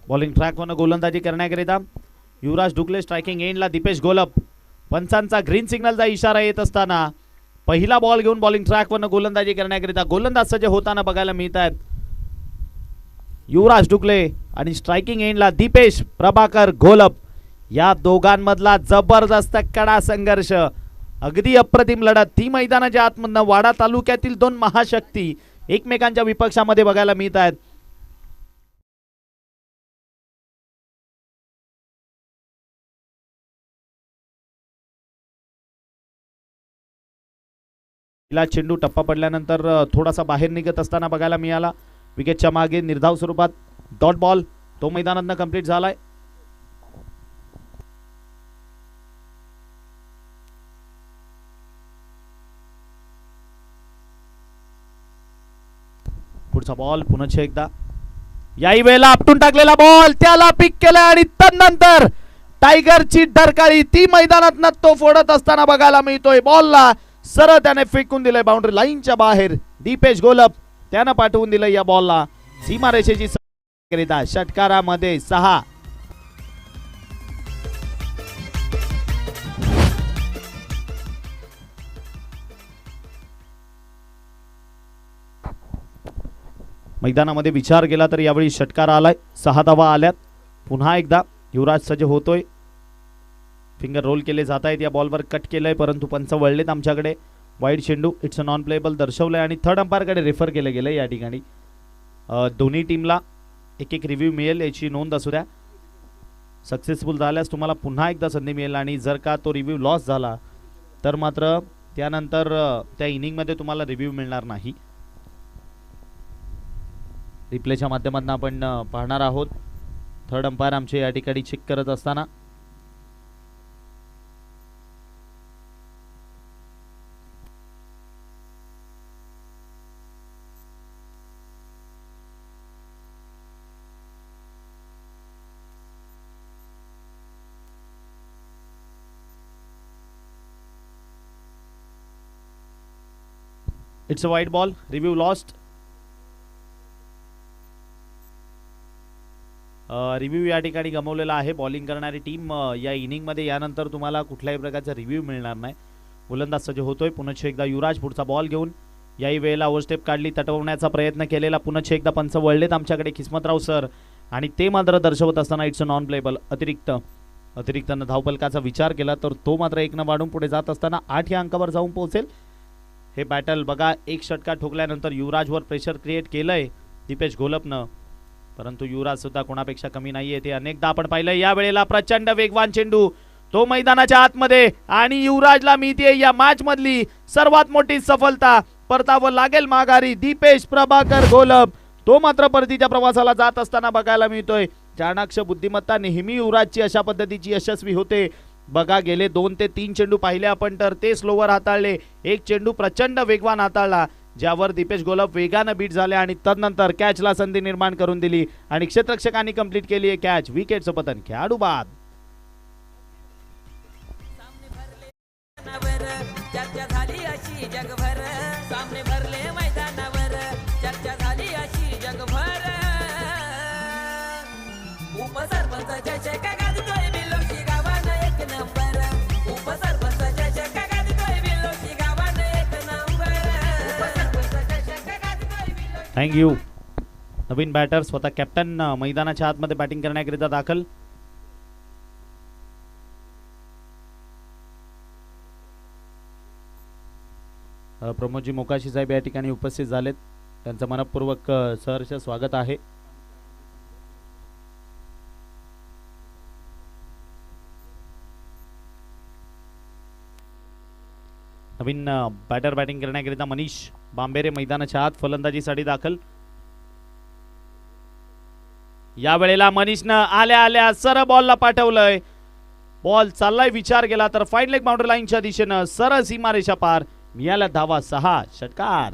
Bowling ट्रॅकवरनं गोलंदाजी करण्याकरिता युवराज डुकले. Striking एंडला दीपेश गोलप. पंचांचा ग्रीन सिग्नलचा इशारा येत असताना पहिला बॉल घेऊन बॉलिंग ट्रॅकवरनं गोलंदाजी करण्याकरिता गोलंदाज सज्ज होताना बघायला मिळत आहेत युवराज डुकले आणि स्ट्रायकिंग एंडला दीपेश प्रभाकर गोलप. या दोघांमधला जबरदस्त कडा संघर्ष, अगदी अप्रतिम लढत. ती मैदानाच्या आतमधनं वाडा तालुक्यातील दोन महाशक्ती एकमेकांच्या विपक्षामध्ये बघायला मिळत आहेत. चेंडू टप्पा पडल्यानंतर थोडासा बाहेर निघत असताना बघायला मिळाला. विकेटच्या मागे निर्धाव स्वरूपात डॉट बॉल तो मैदानातनं कंप्लीट झालाय. पुढचा बॉल पुन्हा एकदा, याही वेळेला आपटून टाकलेला बॉल, त्याला पिक केलं आणि तदनंतर टायगरची डरकाळी ती मैदानात तो फोडत असताना बघायला मिळतोय. बॉलला सरळ त्याने फेकून दिलंय बाउंड्री लाईनच्या बाहेर. दीपेश गोलप त्यानं पाठवून दिलं या बॉलला सीमारेषेची करिता. षटकारामध्ये 6. मैदानामध्ये विचार केला तर यावेळी षटकार आलाय. 6 धावा आल्यात. पुन्हा एकदा युवराज सज्ज होतोय. फिंगर रोल केले जात आहेत. या बॉलवर कट केलंय परंतु पंच वळलेत आमच्याकडे. वाईड चेंडू, इट्स अ नॉन प्लेबल दर्शवलंय आणि थर्ड अंपायरकडे रेफर केलं गेलं. या ठिकाणी दोन्ही टीमला एक रिव्ह्यू मिळेल याची नोंद असू द्या. सक्सेसफुल झाल्यास तुम्हाला पुन्हा एकदा संधी मिळेल आणि जर का तो रिव्ह्यू लॉस झाला तर मात्र त्यानंतर त्या इनिंगमध्ये तुम्हाला रिव्ह्यू मिळणार नाही. रिप्लेच्या माध्यमातून आपण पाहणार आहोत. थर्ड अंपायर आमचे या ठिकाणी चेक करत असताना it's a wide ball, review lost. Review या ठिकाणी गमावलेला आहे. बॉलिंग करणारी टीम या इनिंगमध्ये यानंतर तुम्हाला कुठल्याही प्रकारचा रिव्ह्यू मिळणार नाही. गोलंदाज सज्ज होतोय. पुन्हा एकदा युवराज पुढचा बॉल घेऊन याही वेळेला ओव्हरस्टेप काढली, तटवण्याचा प्रयत्न केलेला. पुन्हा एकदा पंच वळलेत आमच्याकडे किस्मतराव सर आणि ते मात्र दर्शवत असताना इट्स अ नॉन प्लेबल. अतिरिक्तनं धावफलकाचा विचार केला तर तो मात्र 1 वाढून पुढे जात असताना 8 या अंकावर जाऊन पोहोचेल. हे बॅटल बघा, एक षटकार ठोकल्यानंतर युवराजवर प्रेशर क्रिएट केलंय दीपेश गोलपनं, परंतु युवराज सुद्धा कोणापेक्षा कमी नाहीये. ते अनेकदा आपण पाहिलंय. या वेळेला प्रचंड वेगवान चेंडू तो मैदानाच्या आतमध्ये आणि युवराजला मिळते या मॅच मधली सर्वात मोठी सफलता. परतावं लागेल माघारी. दीपेश प्रभाकर गोलप तो मात्र परतीच्या प्रवासाला जात असताना बघायला मिळतोय. चाणाक्ष बुद्धिमत्ता नेहमी युवराजची अशा पद्धतीची यशस्वी होते. बघा, गेले 2 ते 3 चेंडू पाहिले आपण तर ते स्लोवर हाताळले. एक चेंडू प्रचंड वेगवान हाताळला ज्यावर दीपेश गोलप वेगानं बीट झाले आणि तदनंतर कॅचला संधी निर्माण करून दिली आणि क्षेत्ररक्षकांनी कंप्लीट केली आहे कॅच. विकेटचं पतन खेळाडू बाद. थँक्यू. नवीन बॅटर स्वतः कॅप्टन मैदानाच्या आतमध्ये बॅटिंग करण्याकरिता दाखल. प्रमोदजी मोकाशी साहेब या ठिकाणी उपस्थित झालेत. त्यांचं मनपूर्वक सहर्ष स्वागत आहे. नवीन बॅटर बॅटिंग करण्याकरिता मनीष बांबेरे मैदानाच्या आत फलंदाजीसाठी दाखल. या वेळेला मनीषनं आल्या आल्या सरळ बॉलला पाठवलंय. बॉल चाललाय विचार केला तर फाईन लेग बाउंड्री लाईनच्या दिशेनं सरळ सीमारेषा पार. मिळाला धावा 6. षटकार.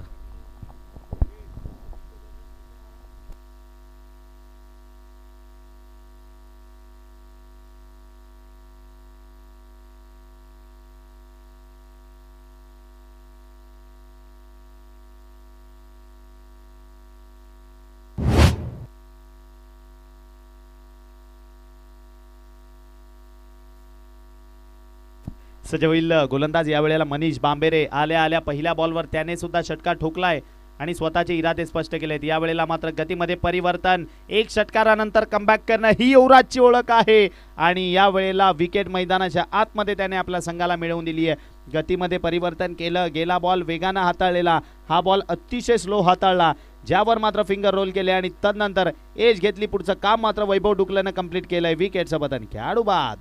सज्ज होईल गोलंदाज यावेळेला मनीष बांबेरे. आल्या आल्या पहिल्या बॉलवर त्याने सुद्धा षटकार ठोकलाय आणि स्वतःचे इरादे स्पष्ट केलेत. यावेळेला मात्र गतीमध्ये परिवर्तन, एक षटकारानंतर कमबॅक करणं ही युवराजची ओळख आहे आणि यावेळेला विकेट मैदानाच्या आतमध्ये त्याने आपल्या संघाला मिळवून दिली आहे. गतीमध्ये परिवर्तन केलं, गेला बॉल वेगानं हाताळलेला, हा बॉल अतिशय स्लो हाताळला, ज्यावर मात्र फिंगर रोल केले आणि तदनंतर एज घेतली. पुढचं काम मात्र वैभव डुकलेनं कंप्लीट केलंय. विकेटचं पतन, खेळाडू बाद.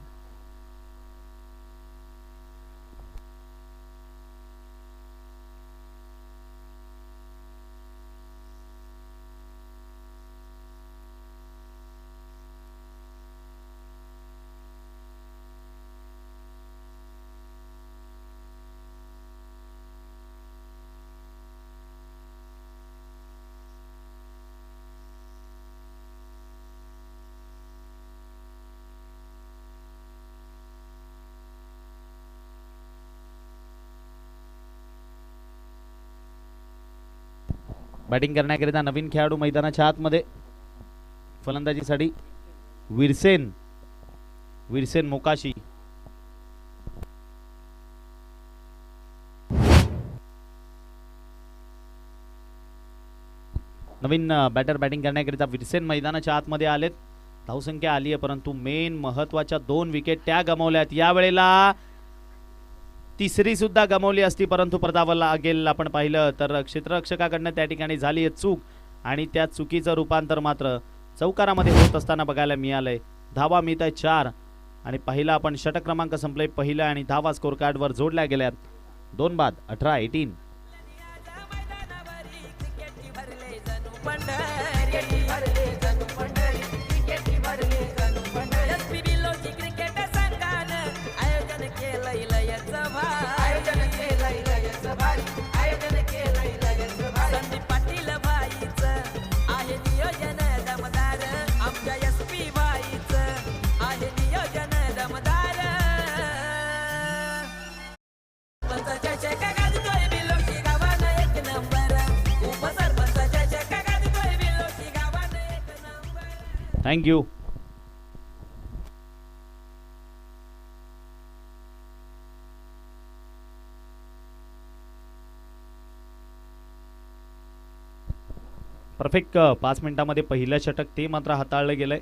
बॅटिंग करण्याकरिता नवीन खेळाडू मैदानाच्या आतमध्ये. फलंदाजीसाठी विरसेन मोकाशी. नवीन बॅटर बॅटिंग करण्याकरिता विरसेन मैदानाच्या आतमध्ये आलेत. धावसंख्या आली आहे, परंतु मेन महत्वाच्या 2 विकेट त्या गमावल्यात. यावेळेला तिसरी सुद्धा गमावली असती, परंतु प्रतापला गेल आपण पाहिलं तर क्षेत्ररक्षकाकडनं त्या ठिकाणी झाली चूक आणि त्या चुकीचं रूपांतर मात्र चौकारामध्ये होत असताना बघायला मिळालंय. धावा मिळत आहे 4 आणि पहिला आपण षटक क्रमांक संपले पहिला आणि धावा स्कोर कार्डवर जोडल्या गेल्यात. 2 बाद 18-18. Thank you. परफेक्ट 5 मिनिटांमध्ये पहिलं षटक ते मात्र हाताळलं गेलंय.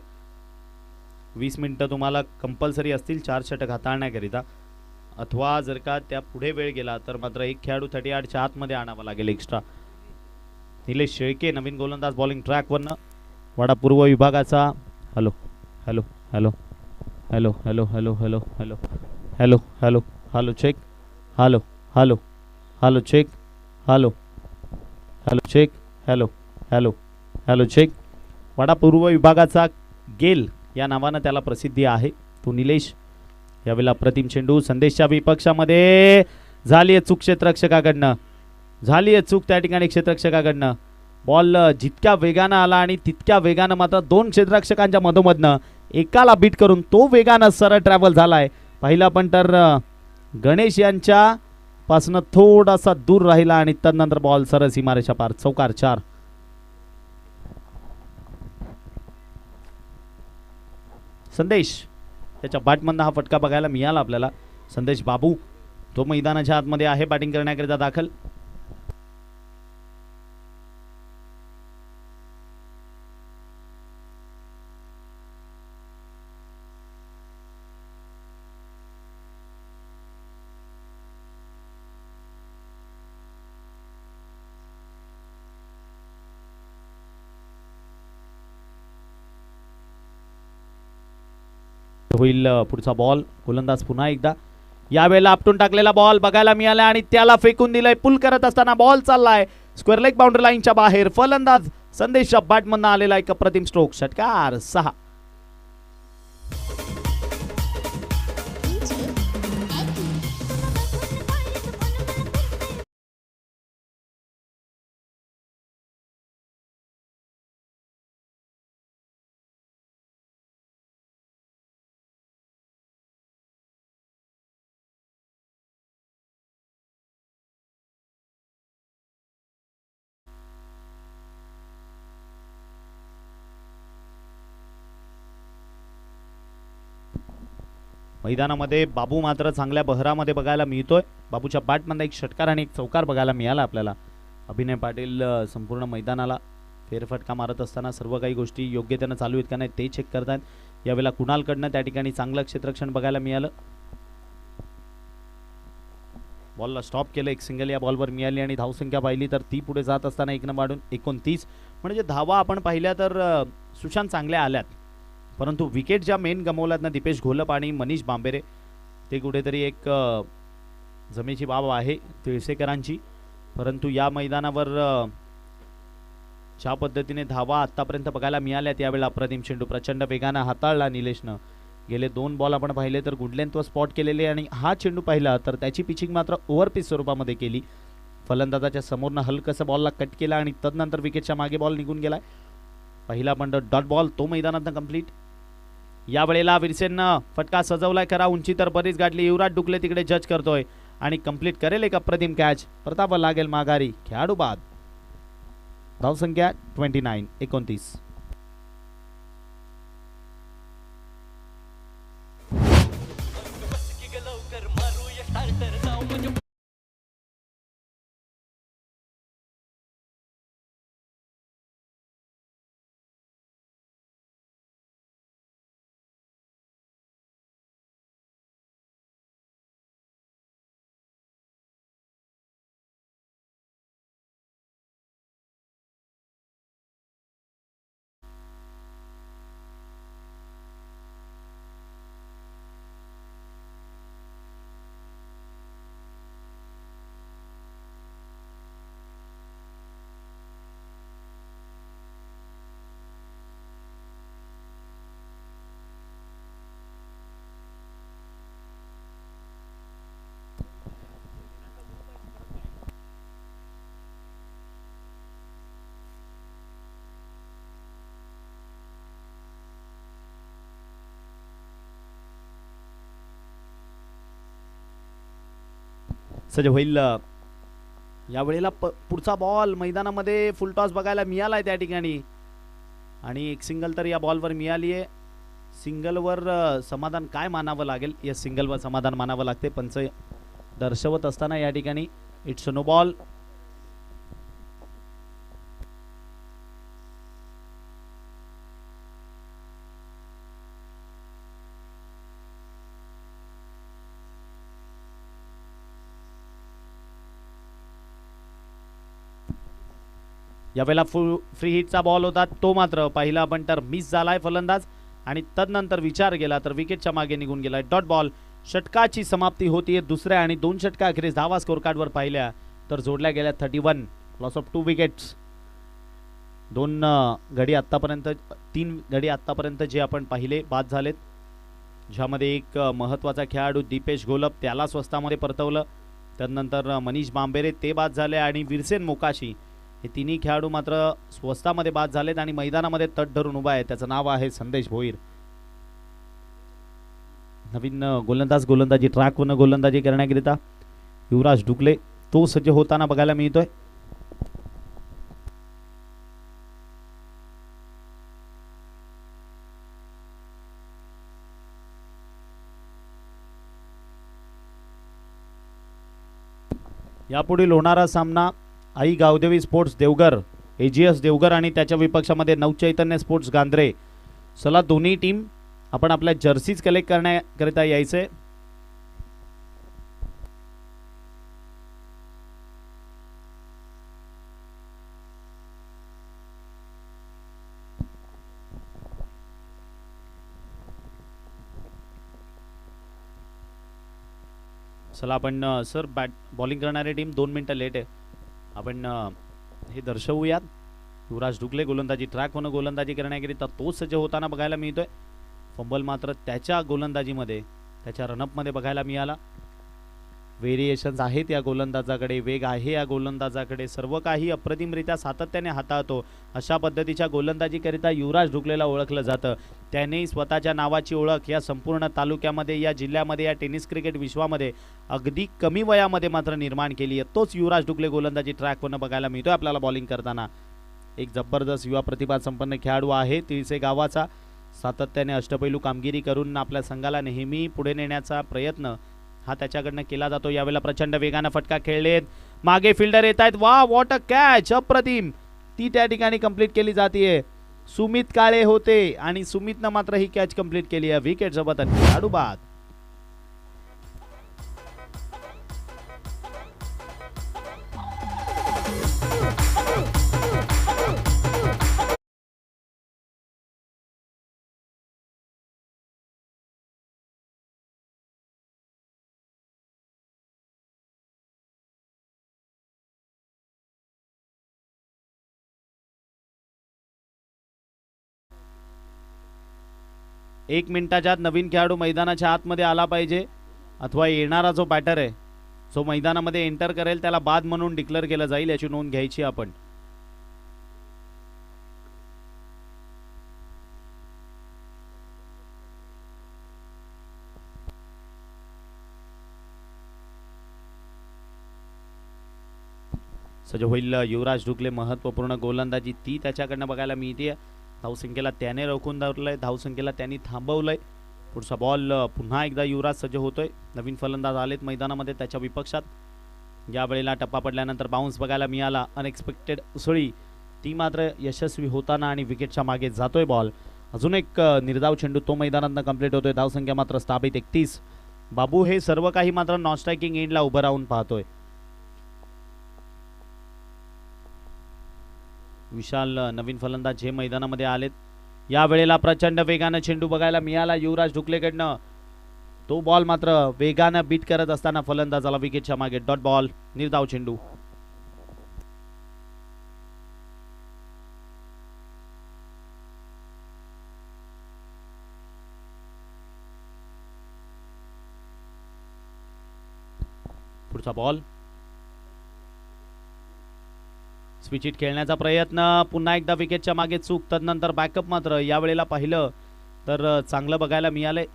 20 मिनिटं तुम्हाला कंपल्सरी असतील 4 षटक हाताळण्याकरिता, अथवा जर का त्या पुढे वेळ गेला तर मात्र एक खेळाडू 38च्या आतमध्ये आणावा लागेल एक्स्ट्रा. निलेश शेळके नवीन गोलंदाज बॉलिंग ट्रॅकवरनं. वाडा पूर्व विभागाचा hello hello hello hello hello hello hello hello hello hello hello check hello hello hello check hello hello check hello hello hello check. Wada पूर्व विभागाचा गेल या नावानं त्याला प्रसिद्धी आहे तो निलेश. यावेळेला प्रतिम चेंडू संदेशच्या विपक्षामध्ये झाली आहे चूक क्षेत्ररक्षकाकडनं, झाली आहे चूक त्या ठिकाणी क्षेत्ररक्षकाकडनं. बॉल जितक्या वेगानं आला आणि तितक्या वेगानं मात्र 2 क्षेत्ररक्षकांच्या मधोमधनं एकाला बीट करून तो वेगानं सरळ ट्रॅव्हल झालाय. पहिला पण तर गणेश यांच्या पासनं थोडासा दूर राहिला आणि तदनंतर बॉल सरळ सीमारेषा पार. चौकार 4. संदेश त्याच्या बॅटमधनं हा फटका बघायला मिळाला आपल्याला. संदेश बाबू तो मैदानाच्या आतमध्ये आहे बॅटिंग करण्याकरिता दाखल. होईल पुढचा बॉल. गोलंदाज पुन्हा एकदा. यावेळेला आपटून टाकलेला बॉल बघायला मिळाला आणि त्याला फेकून दिलंय. पुल करत असताना बॉल चाललाय स्क्वेअर लेग बाउंड्री लाईनच्या बाहेर. फलंदाज संदेशच्या बॅटमधनं आलेला एक अप्रतिम स्ट्रोक. षटकार 6. मैदानामध्ये बाबू मात्र चांगल्या बहरामध्ये बघायला मिळतोय. बाबूच्या बॅटमध्ये एक षटकार आणि एक चौकार बघायला मिळाला आपल्याला. अभिनय पाटील संपूर्ण मैदानाला फेरफटका मारत असताना सर्व काही गोष्टी योग्यतेनं चालू आहेत का नाही ते चेक करतात. यावेळेला कुणालकडनं त्या ठिकाणी चांगलं क्षेत्ररक्षण बघायला मिळालं. बॉलला स्टॉप केलं. एक सिंगल या बॉलवर मिळाली आणि धावसंख्या पाहिली तर ती पुढे जात असताना 1 वाढून 29. म्हणजे धावा आपण पाहिल्या तर सुशांत चांगल्या आल्यात, परंतु विकेट ज्या मेन गमवल्यात ना दीपेश घोलप आणि मनीष बांबेरे, ते कुठेतरी एक जमेची बाब आहे तिळसेकरांची. परंतु या मैदानावर ज्या पद्धतीने धावा आतापर्यंत बघायला मिळाल्या त्यावेळेला अप्रतिम चेंडू प्रचंड वेगानं हाताळला निलेशनं. गेले 2 बॉल आपण पाहिले तर गुड लेंथवर स्पॉट केलेले आणि हा चेंडू पाहिला तर त्याची पिचिंग मात्र ओव्हरपिच स्वरूपामध्ये केली. फलंदाजाच्या समोरनं हलकसं बॉलला कट केला आणि तदनंतर विकेटच्या मागे बॉल निघून गेलाय. पहिला बंड डॉट बॉल तो मैदानातनं कंप्लीट. यावेळेला विरसेननं फटका सजवलाय खरा, उंची तर बरीच गाठली. युवराज डुकले तिकडे जज करतोय आणि कंप्लीट करेल एक अप्रतिम कॅच. प्रताप लागेल माघारी, खेळाडू बाद. धावसंख्या 29. सज होईल. यावेळेला पुढचा बॉल मैदानामध्ये फुल टॉस बघायला मिळालाय त्या ठिकाणी आणि एक सिंगल तर या बॉलवर मिळाली आहे. सिंगलवर समाधान काय मानावं लागेल, या सिंगलवर समाधान मानावं लागते. पंच दर्शवत असताना या ठिकाणी इट्स नो बॉल. यावेळेला फ्री हिटचा बॉल होता तो मात्र पहिला बंटर मिस झालाय फलंदाज आणि तदनंतर विचार गेला तर विकेटच्या मागे निघून गेलाय. Dot ball. षटकाची समाप्ती होतीये दुसऱ्या आणि 2 षटका अखेरीस धावा स्कोर कार्डवर पाहिल्या तर जोडल्या गेल्या 31. Loss of 2 wickets. 2 गडी आतापर्यंत 3 गडी आतापर्यंत जे आपण पाहिले बाद झालेत, ज्यामध्ये एक महत्त्वाचा खेळाडू दीपेश घोलप त्याला स्वस्तामध्ये परतवलं. त्यानंतर मनीष बांबेरे ते बाद झाले आणि विरसेन मोकाशी हे तिन्ही खेळाडू मात्र स्वस्तामध्ये बाद झालेत आणि मैदानामध्ये तट धरून उभा आहे. त्याचं नाव आहे संदेश भोईर. नवीन गोलंदाजी ट्रॅक वन गोलंदाजी करण्याकरिता युवराज डुकले तो सज्ज होताना बघायला मिळतोय. यापुढील होणारा सामना आई गावदेवी स्पोर्ट्स देवघर AGS देवघर आणि त्याच्या विपक्षामध्ये नवचैतन्य स्पोर्ट्स गांधरे. चला दोन्ही टीम आपण आपल्या जर्सीज कलेक्ट करण्याकरिता यायचे. चला आपण सर बॉलिंग करणारी टीम 2 मिनिटं लेट आहे, आपण हे दर्शवूयात. युवराज डुकले गोलंदाजी ट्रॅक होणं गोलंदाजी करण्याकरिता तो सज्ज होताना बघायला मिळतोय. फंबल मात्र त्याच्या गोलंदाजीमध्ये त्याच्या रनअपमध्ये बघायला मिळाला. व्हेरिएशन्स आहेत या गोलंदाजाकडे, वेग आहे या गोलंदाजाकडे, सर्व काही अप्रतिमरित्या सातत्याने हाताळतो अशा पद्धतीच्या गोलंदाजीकरिता युवराज डुकलेला ओळखलं जातं. त्याने स्वतःच्या नावाची ओळख या संपूर्ण तालुक्यामध्ये, या जिल्ह्यामध्ये, या टेनिस क्रिकेट विश्वामध्ये अगदी कमी वयामध्ये मात्र निर्माण केली आहे. तोच युवराज डुकले गोलंदाजी ट्रॅकवरनं बघायला मिळतोय आपल्याला बॉलिंग करताना. एक जबरदस्त युवा प्रतिभा संपन्न खेळाडू आहे तिळसे गावाचा सातत्याने अष्टपैलू कामगिरी करून आपल्या संघाला नेहमी पुढे नेण्याचा प्रयत्न हा त्याच्याकडनं केला जातो. यावेळेला प्रचंड वेगानं फटका खेळलेत, मागे फिल्डर येत आहेत. वा वॉट अ कॅच, अप्रतिम. ती त्या ठिकाणी कंप्लीट केली जाते. सुमित काळे होते आणि सुमितनं मात्र ही कॅच कंप्लीट केली आहे. विकेट सोबत खेळाडू बाद. एक मिनिटाच्या आत नवीन खेळाडू मैदानाच्या आतमध्ये आला पाहिजे, अथवा येणारा जो बॅटर आहे जो मैदानामध्ये एंटर करेल त्याला बाद म्हणून डिक्लेअर केलं जाईल, याची नोंद घ्यायची आपण. सज्ज होईल युवराज ढुकले. महत्वपूर्ण गोलंदाजी ती त्याच्याकडनं बघायला मिळते. धावसंख्येला त्याने रोखून धरलंय, धावसंख्येला त्यांनी थांबवलंय. पुढचा बॉल पुन्हा एकदा युवराज सज्ज होतोय. नवीन फलंदाज आलेत मैदानामध्ये त्याच्या विपक्षात. यावेळेला टप्पा पडल्यानंतर बाउन्स बघायला मिळाला, अनएक्सपेक्टेड उसळी, ती मात्र यशस्वी होताना आणि विकेटच्या मागे जातोय बॉल. अजून एक निर्धाव चेंडू तो मैदानातनं कंप्लीट होतोय. धावसंख्या मात्र स्थापित 31. बाबू हे सर्व काही मात्र नॉन स्ट्रायकिंग एंडला उभं राहून पाहतोय. विशाल नवीन फलंदाज जे मैदानामध्ये आलेत. यावेळेला प्रचंड वेगानं चेंडू बघायला मिळाला युवराज ढुकलेकडनं. तो बॉल मात्र वेगानं बीट करत असताना फलंदाजाला विकेटच्या मागे. डॉट बॉल, निर्धाव चेंडू. पुढचा बॉल, स्विच हिट खेळण्याचा प्रयत्न, पुन्हा एकदा विकेटच्या मागे चूक, तदनंतर बॅकअप. मात्र यावेळेला पाहिलं तर चांगलं बघायला मिळालंय.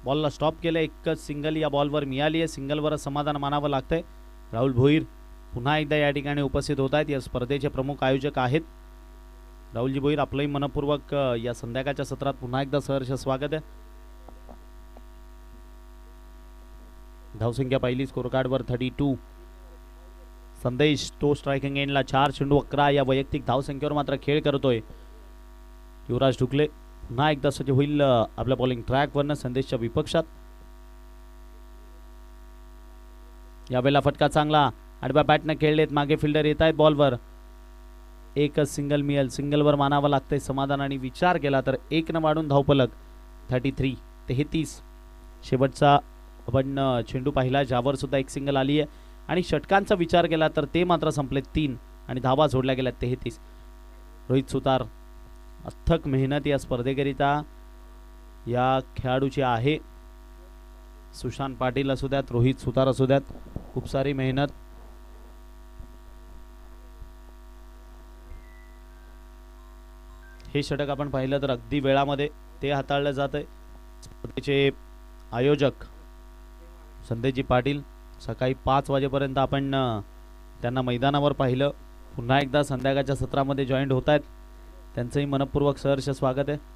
बॉलला स्टॉप केलं, एकच सिंगल या बॉलवर मिळाली आहे. सिंगलवर समाधान मानावं लागतंय. राहुल भोईर पुन्हा एकदा या ठिकाणी उपस्थित होत आहेत. या स्पर्धेचे प्रमुख आयोजक आहेत राहुलजी भोईर. आपलंही मनपूर्वक या संध्याकाळच्या सत्रात पुन्हा एकदा सहर्ष स्वागत आहे. धावसंख्या पहिली स्कोर कार्डवर 32. संदेश तो स्ट्रायकिंग एंडला. 4 चेंडू 11 या वैयक्तिक धावसंख्येवर मात्र खेळ करतोय युवराज ढुकले. पुन्हा एकदा सज्ज होईल आपल्या बॉलिंग ट्रॅकवरनं संदेशच्या विपक्षात. यावेळेला फटका चांगला, आडव्या बॅटनं खेळलेत, मागे फिल्डर येत आहेत बॉलवर. एकच सिंगल मिळेल, सिंगलवर मानावं लागतंय समाधान. आणि विचार केला तर 1 न वाढून धावफलक 33. शेवटचा आपण चेंडू पाहिला ज्यावर सुद्धा एक सिंगल आली आहे. आणि षटकांचा विचार केला तर ते मात्र संपले 3 आणि धावा जोडल्या गेल्या 33. रोहित सुतार, अथक मेहनत या स्पर्धेकरिता या खेळाडूची आहे. सुशांत पाटील असू द्यात, रोहित सुतार असू द्यात, खूप सारी मेहनत. हे षटक आपण पाहिलं तर अगदी वेळामध्ये ते हाताळलं जातंय. स्पर्धेचे आयोजक संदेशजी पाटील. सकाळी 5 वाजेपर्यंत आपण त्यांना मैदानावर पाहिलं. पुन्हा एकदा संध्याकाळच्या सत्रामध्ये जॉईंट होत आहेत. त्यांचंही मनपूर्वक सहर्ष स्वागत आहे.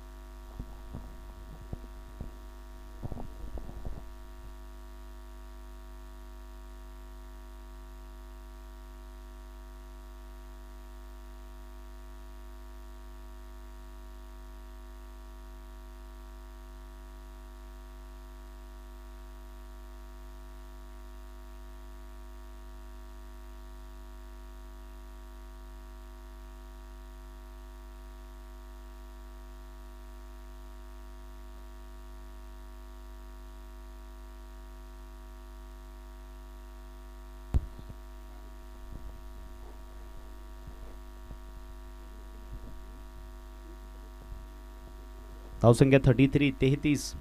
धावसंख्या 33.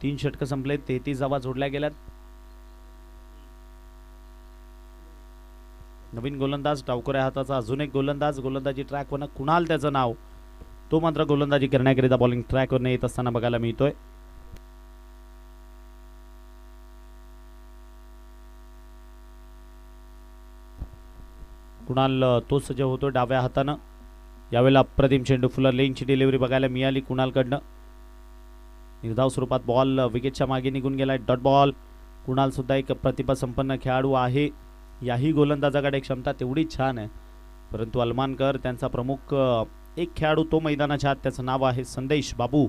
3 षटकं संपलेत, 33 धावा जोडल्या गेल्यात. नवीन गोलंदाज डावखऱ्या हाताचा अजून एक गोलंदाज. गोलंदाजी ट्रॅकवरनं कुणाल त्याचं नाव, तो मात्र गोलंदाजी करण्याकरिता बॉलिंग ट्रॅकवरनं येत असताना बघायला मिळतोय. कुणाल तो सज्ज होतो डाव्या हातानं. यावेळेला अप्रतिम चेंडू फुलर लेनची डिलिव्हरी बघायला मिळाली कुणालकडनं. निर्धाव स्वरूपात बॉल विकेटच्या मागे निघून गेलाय. Dot ball. कुणाल सुद्धा एक प्रतिभा संपन्न खेळाडू आहे. याही गोलंदाजाकडे क्षमता तेवढीच छान आहे, परंतु अलमानकर त्यांचा प्रमुख एक खेळाडू तो मैदानाच्या आत, त्याचं नाव आहे संदेश बाबू.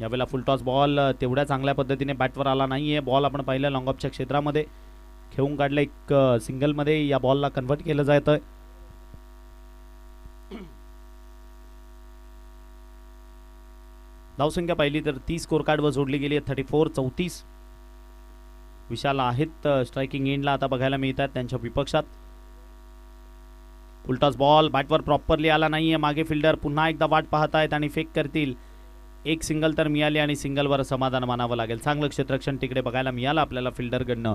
यावेळेला फुलटॉस बॉल तेवढ्या चांगल्या पद्धतीने बॅटवर आला नाहीये. बॉल आपण पाहिलं लॉंग ऑफच्या क्षेत्रामध्ये खेळून काढलं. एक सिंगलमध्ये या बॉलला कन्व्हर्ट केलं जातं. धावसंख्या पाहिली तर 30 स्कोर कार्डवर जोडली गेली आहे. 34-34 विशाल आहेत स्ट्रायकिंग एंडला आता बघायला मिळतात त्यांच्या विपक्षात. फुलटॉस बॉल बॅटवर प्रॉपरली आला नाहीये. मागे फिल्डर पुन्हा एकदा वाट पाहत आहेत आणि फेक करतील. एक सिंगल तर मिळाली आणि सिंगलवर समाधान मानावं लागेल. चांगलं क्षेत्ररक्षण तिकडे बघायला मिळालं आपल्याला फिल्डरकडनं.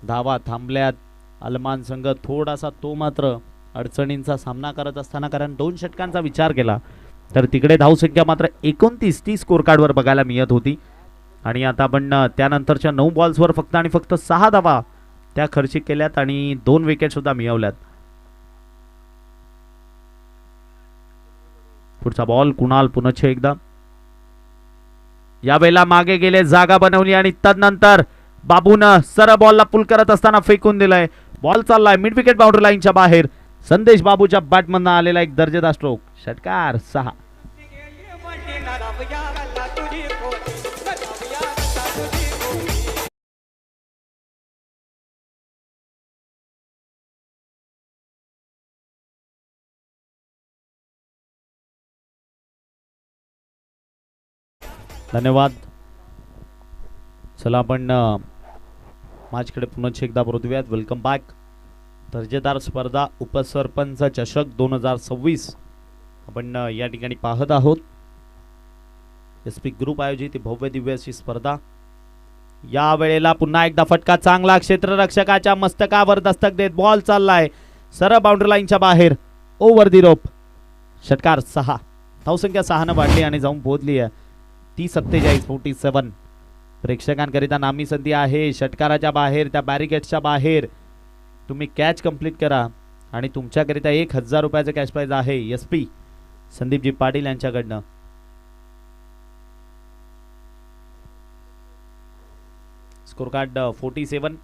धावा थांबल्यात. अलमान संघ थोडासा तो मात्र अडचणींचा सामना करत असताना, कारण 2 षटकांचा विचार केला तर तिकडे धावसंख्या मात्र 29 स्कोर कार्डवर बघायला मिळत होती. आणि आता आपण त्यानंतरच्या 9 बॉल्सवर फक्त आणि फक्त 6 धावा त्या खर्चिक केल्यात आणि 2 विकेट सुद्धा मिळवल्यात. पुढचा बॉल कुणाल पुनश्च एकदा. यावेळेला मागे गेले, जागा बनवली आणि तदनंतर बाबून सरळ बॉलला पुल करत असताना फेकून दिलाय. बॉल चाललाय मिड विकेट बाउंड्री लाईनच्या बाहेर. संदेश बाबूच्या बॅटमधनं आलेला एक दर्जेदार स्ट्रोक. षटकार 6. धन्यवाद. चला आपण माझ्याकडे पुन्हा एकदा बोलूयात. Welcome back. दर्जेदार स्पर्धा उपसरपंच चषक 2026 आपण या ठिकाणी पाहत आहोत. SP ग्रुप आयोजित भव्य दिव्य अशी स्पर्धा. या वेळेला पुन्हा एकदा फटका चांगला क्षेत्ररक्षकाच्या मस्तकावर दस्तक देत बॉल चाललाय सरळ बाउंड्री लाईनच्या बाहेर ओव्हर दी रोप. षटकार 6. धावसंख्या 6 ने वाढली आणि जाऊन पोहोचली आहे 30-47. प्रेक्षकांकरिता नामी संधी आहे. षटकाराच्या बाहेर त्या बॅरिकेड्सच्या बाहेर तुम्ही कॅच कंप्लीट करा आणि तुमच्याकरिता 1000 रुपयाचं कॅश प्राइज आहे SP संदीपजी पाटील यांच्याकडनं. Score card 47.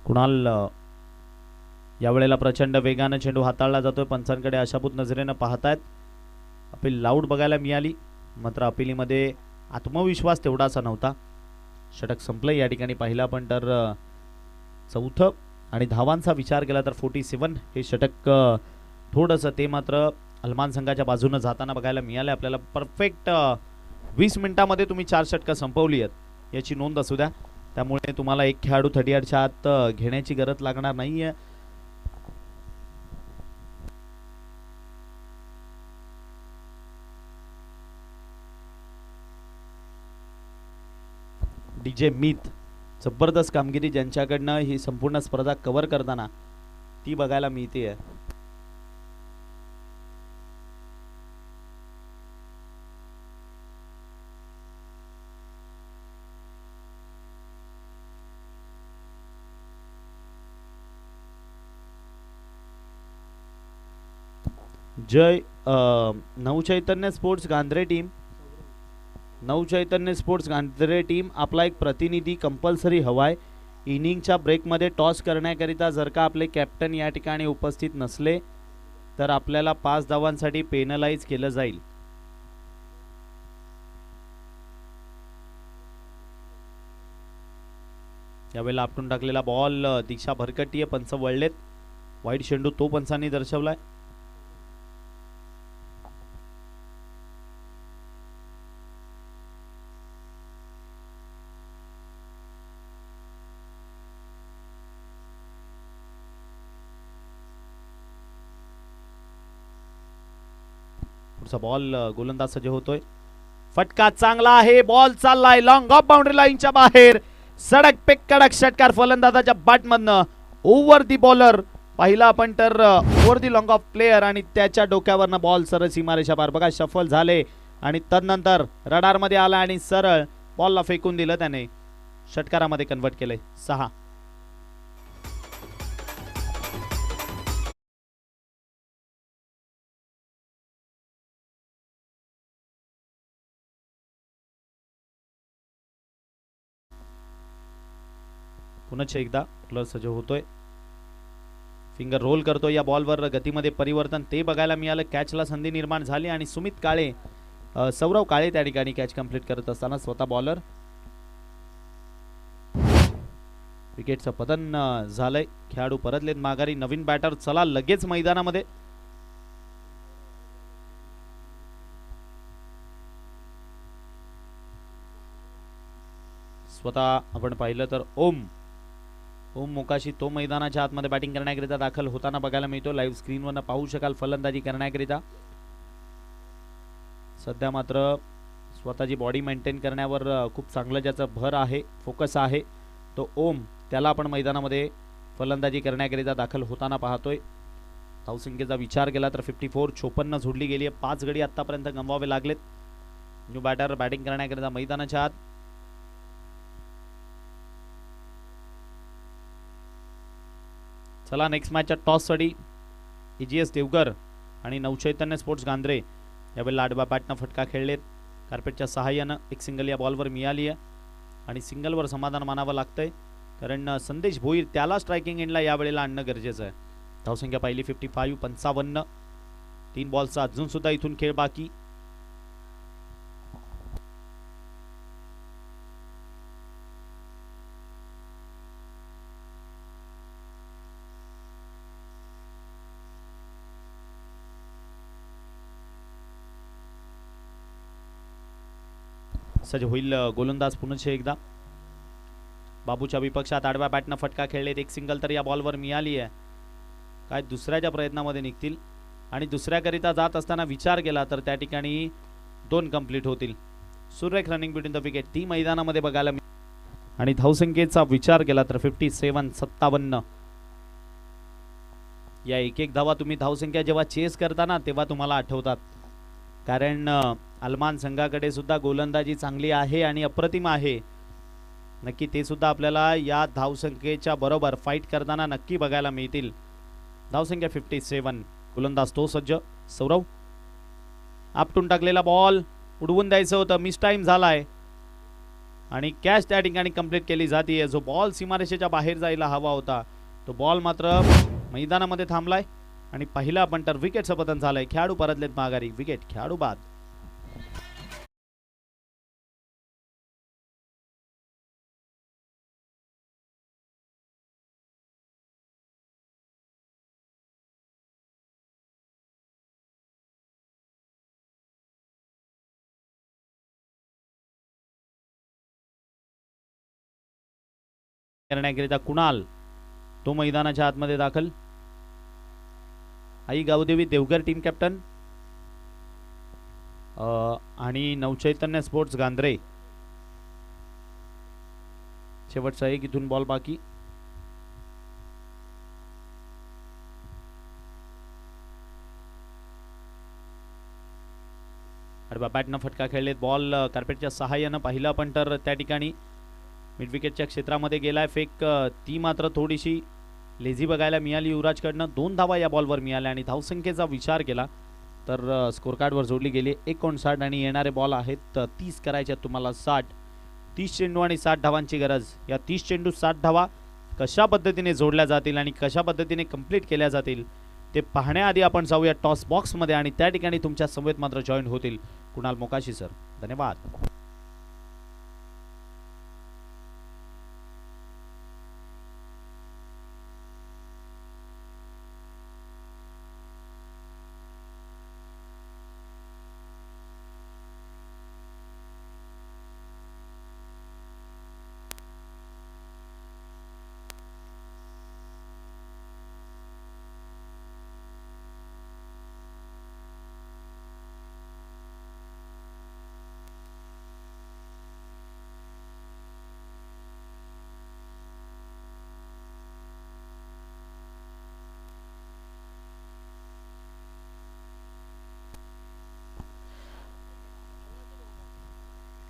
कुणाल यावेळेला प्रचंड वेगाने चेंडू हाताळला जातोय. पंचांकडे आशाभूत नजरेनं पाहतायत. अपील लाऊड बघायला मिळाली, मात्र अपिलीमध्ये आत्मविश्वास तेवढासा नव्हता. षटक संपलं या ठिकाणी पाहिला पण तर 4थं आणि धावांचा विचार केला तर 47 हे षटक थोडंसं ते मात्र अलमान संघाच्या बाजूने जाताना बघायला मिळाले आपल्याला. परफेक्ट 20 मिनिटांमध्ये तुम्ही 4 षटकं संपवली आहेत याची नोंद असू द्या. त्यामुळे तुम्हाला एक खेळाडू 38च्या आत घेण्याची गरज लागणार नाहीये. DJ मीत जबरदस्त कामगिरी ज्यांच्याकडनं ही संपूर्ण स्पर्धा कव्हर करताना ती बघायला मिळते. जय Navchaitanya sports Gandhare team. Navchaitanya sports Gandhare team आपला एक प्रतिनिधी कंपल्सरी हवाय. इनिंगच्या ब्रेकमध्ये टॉस करण्याकरिता जर का आपले कॅप्टन या ठिकाणी उपस्थित नसले तर आपल्याला 5 धावांसाठी पेनलाइज केलं जाईल. यावेळेला आपटून टाकलेला बॉल दिशा भरकटी आहे. पंच वळलेत. वाईट चेंडू तो पंचांनी दर्शवलाय. पुढचा बॉल गोलंदाज सज्ज होतोय. फटका चांगला आहे. बॉल चाललाय लॉंग ऑफ बाउंड्री लाईनच्या बाहेर. सडक पे कडक षटकार फलंदाजाच्या बॅटमधनं ओव्हर दी बॉलर. पहिला आपण तर over the long of player आणि त्याच्या डोक्यावरनं बॉल सरळ सीमारेषा पार. बघा शफल झाले आणि तदनंतर रडार मध्ये आला आणि सरळ बॉलला फेकून दिलं त्याने. षटकारामध्ये कन्वर्ट केले. 6. पुन्हा एकदा प्लस सज्ज होतोय. फिंगर रोल करतो या बॉलवर. गतीमध्ये परिवर्तन ते बघायला मिळालं. कॅचला संधी निर्माण झाली आणि सुमित काळे सौरव काळे त्या ठिकाणी कॅच कंप्लीट करत असताना स्वतः बॉलर. विकेटचं पतन झालंय. खेळाडू परतलेत माघारी. नवीन बॅटर चला लगेच मैदानामध्ये. स्वतः आपण पाहिलं तर ओम मोकाशी तो मैदानाच्या आतमध्ये बॅटिंग करण्याकरिता दाखल होताना बघायला मिळतो. लाईव्ह स्क्रीनवर पाहू शकाल फलंदाजी करण्याकरिता. सध्या मात्र स्वतःची बॉडी मेंटेन करण्यावर खूप चांगलं ज्याचं भर आहे, फोकस आहे तो ओम. त्याला आपण मैदानामध्ये फलंदाजी करण्याकरिता दाखल होताना पाहतोय. धावसंख्येचा विचार केला तर 54 54 जोडली गेली आहे. 5 गडी आतापर्यंत गमवावे लागलेत. न्यू बॅटर बॅटिंग करण्याकरिता मैदानाच्या आत. चला नेक्स्ट मॅचच्या टॉससाठी EGS देवगर आणि नवचैतन्य स्पोर्ट्स गांद्रे यावेळेला आडवा बॅटनं फटका खेळलेत. कार्पेटच्या सहाय्यानं एक सिंगल या बॉलवर मिळाली आहे आणि सिंगलवर समाधान मानावं लागतंय, कारण संदेश भोईर त्याला स्ट्रायकिंग एंडला यावेळेला आणणं गरजेचं आहे. धावसंख्या पहिली 55 55. 3 बॉलचा अजून सुद्धा इथून खेळ बाकी. सज्ज होईल गोलंदाज पुन्हा एकदा. बाबूच्या विपक्षात आडव्या बॅटनं फटका खेळलेत. एक सिंगल तर या बॉलवर मिळाली आहे. काय दुसऱ्याच्या प्रयत्नामध्ये निघतील आणि दुसऱ्याकरिता जात असताना विचार केला तर त्या ठिकाणी 2 कंप्लीट होतील. सुरेख रनिंग बिटवीन द विकेट ती मैदानामध्ये बघायला आणि धावसंख्येचा विचार केला तर 57 57. या एक धावा तुम्ही धावसंख्या जेव्हा चेस करता तेव्हा तुम्हाला आठवतात, कारण अलमान संघाकडे सुद्धा गोलंदाजी चांगली आहे आणि अप्रतिम आहे. नक्की ते सुद्धा आपल्याला या धावसंख्येच्या बरोबर फाईट करताना नक्की बघायला मिळतील. धावसंख्या 57. गोलंदाज तो सज्ज. सौरव आपटून टाकलेला बॉल उडवून द्यायचं होतं, मिस टाइम झालाय आणि कॅच त्या ठिकाणी कंप्लीट केली जाते. जो बॉल सीमारेषेच्या बाहेर जायला हवा होता तो बॉल मात्र मैदानामध्ये थांबलाय आणि पहिला पण तर विकेटचं पतन झालंय. खेळाडू परतलेत माघारी. विकेट खेळाडू बाद. करण्याकरिता कुणाल तो मैदानाच्या आतमध्ये दाखल. आई गावदेवी देवगर टीम कॅप्टन आणि नवचैतन्य स्पोर्ट्स गांद्रे. शेवटचा एक इथून बॉल बाकी. आडव्या बॅटनं फटका खेळलेत. बॉल कार्पेटच्या सहाय्यानं पहिला पण तर त्या ठिकाणी मिड विकेटच्या क्षेत्रामध्ये गेलाय. फेक ती मात्र थोडीशी लेझी बघायला मिळाली युवराजकडनं. 2 धावा या बॉलवर मिळाल्या आणि धावसंख्येचा विचार केला तर स्कोर कार्डवर जोडली गेली 59 आणि येणारे बॉल आहेत 30 करायचे तुम्हाला 60. 30 चेंडू आणि 60 धावांची गरज. या 30 चेंडू 60 धावा कशा पद्धतीने जोडल्या जातील आणि कशा पद्धतीने कंप्लीट केल्या जातील ते पाहण्याआधी आपण जाऊया टॉस बॉक्समध्ये आणि त्या ठिकाणी तुमच्या समवेत मात्र जॉईन होतील कुणाल मोकाशी सर. धन्यवाद.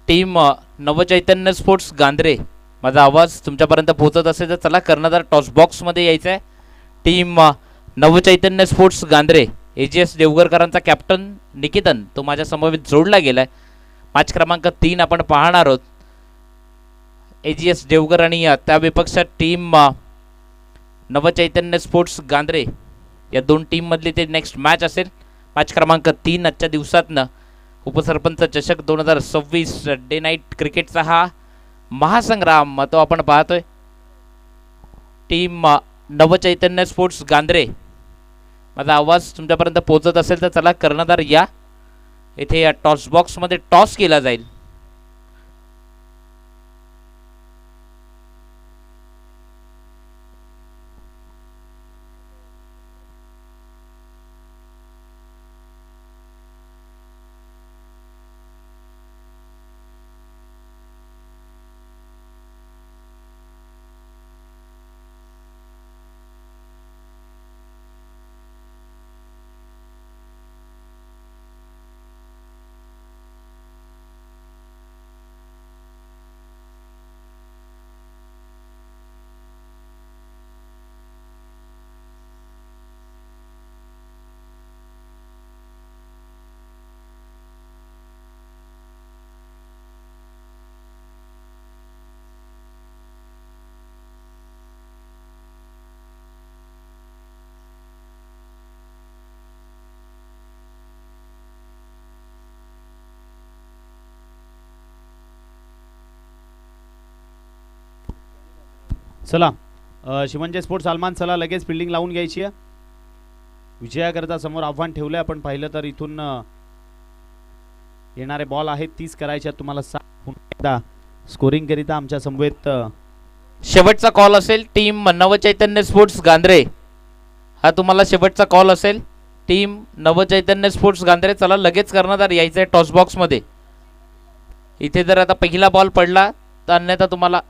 टीम नवचैतन्य स्पोर्ट्स गांद्रे, माझा आवाज तुमच्यापर्यंत पोहोचत असेल तर चला कर्णधार टॉस बॉक्समध्ये यायचं आहे. Team Navchaitanya sports Gandre, AGS देवगरकरांचा कॅप्टन निकेतन तो माझ्या समवेत जोडला गेलाय. मॅच क्रमांक 3 आपण पाहणार आहोत. AGS देवगर आणि त्या विपक्षात टीम नवचैतन्य स्पोर्ट्स गांद्रे या दोन टीममधली ते नेक्स्ट मॅच असेल. मॅच क्रमांक 3 आजच्या दिवसातनं उपसरपंच चषक 2026 डे नाईट क्रिकेटचा हा महासंग्राम तो आपण पाहतोय. टीम नवचैतन्य स्पोर्ट्स गांद्रे, माझा आवाज तुमच्यापर्यंत पोहोचत असेल तर चला कर्णधार या. इथे या टॉस बॉक्समध्ये टॉस केला जाईल. चला शिवंजय स्पोर्ट्स सलमान, चला लगेच फिल्डिंग लावून घ्यायची आहे. विजयाकरता समोर आव्हान ठेवलंय. आपण पाहिलं तर इथून येणारे बॉल आहेत 30 करायचे आहेत तुम्हाला. एकदा स्कोरिंग करिता आमच्या समवेत शेवटचा कॉल असेल. टीम नवचैतन्य स्पोर्ट्स गांद्रे, हा तुम्हाला शेवटचा कॉल असेल. टीम नवचैतन्य स्पोर्ट्स गांद्रे, चला लगेच कर्णधार यायचं आहे टॉस बॉक्समध्ये. इथे जर आता पहिला बॉल पडला तर अन्यथा तुम्हाला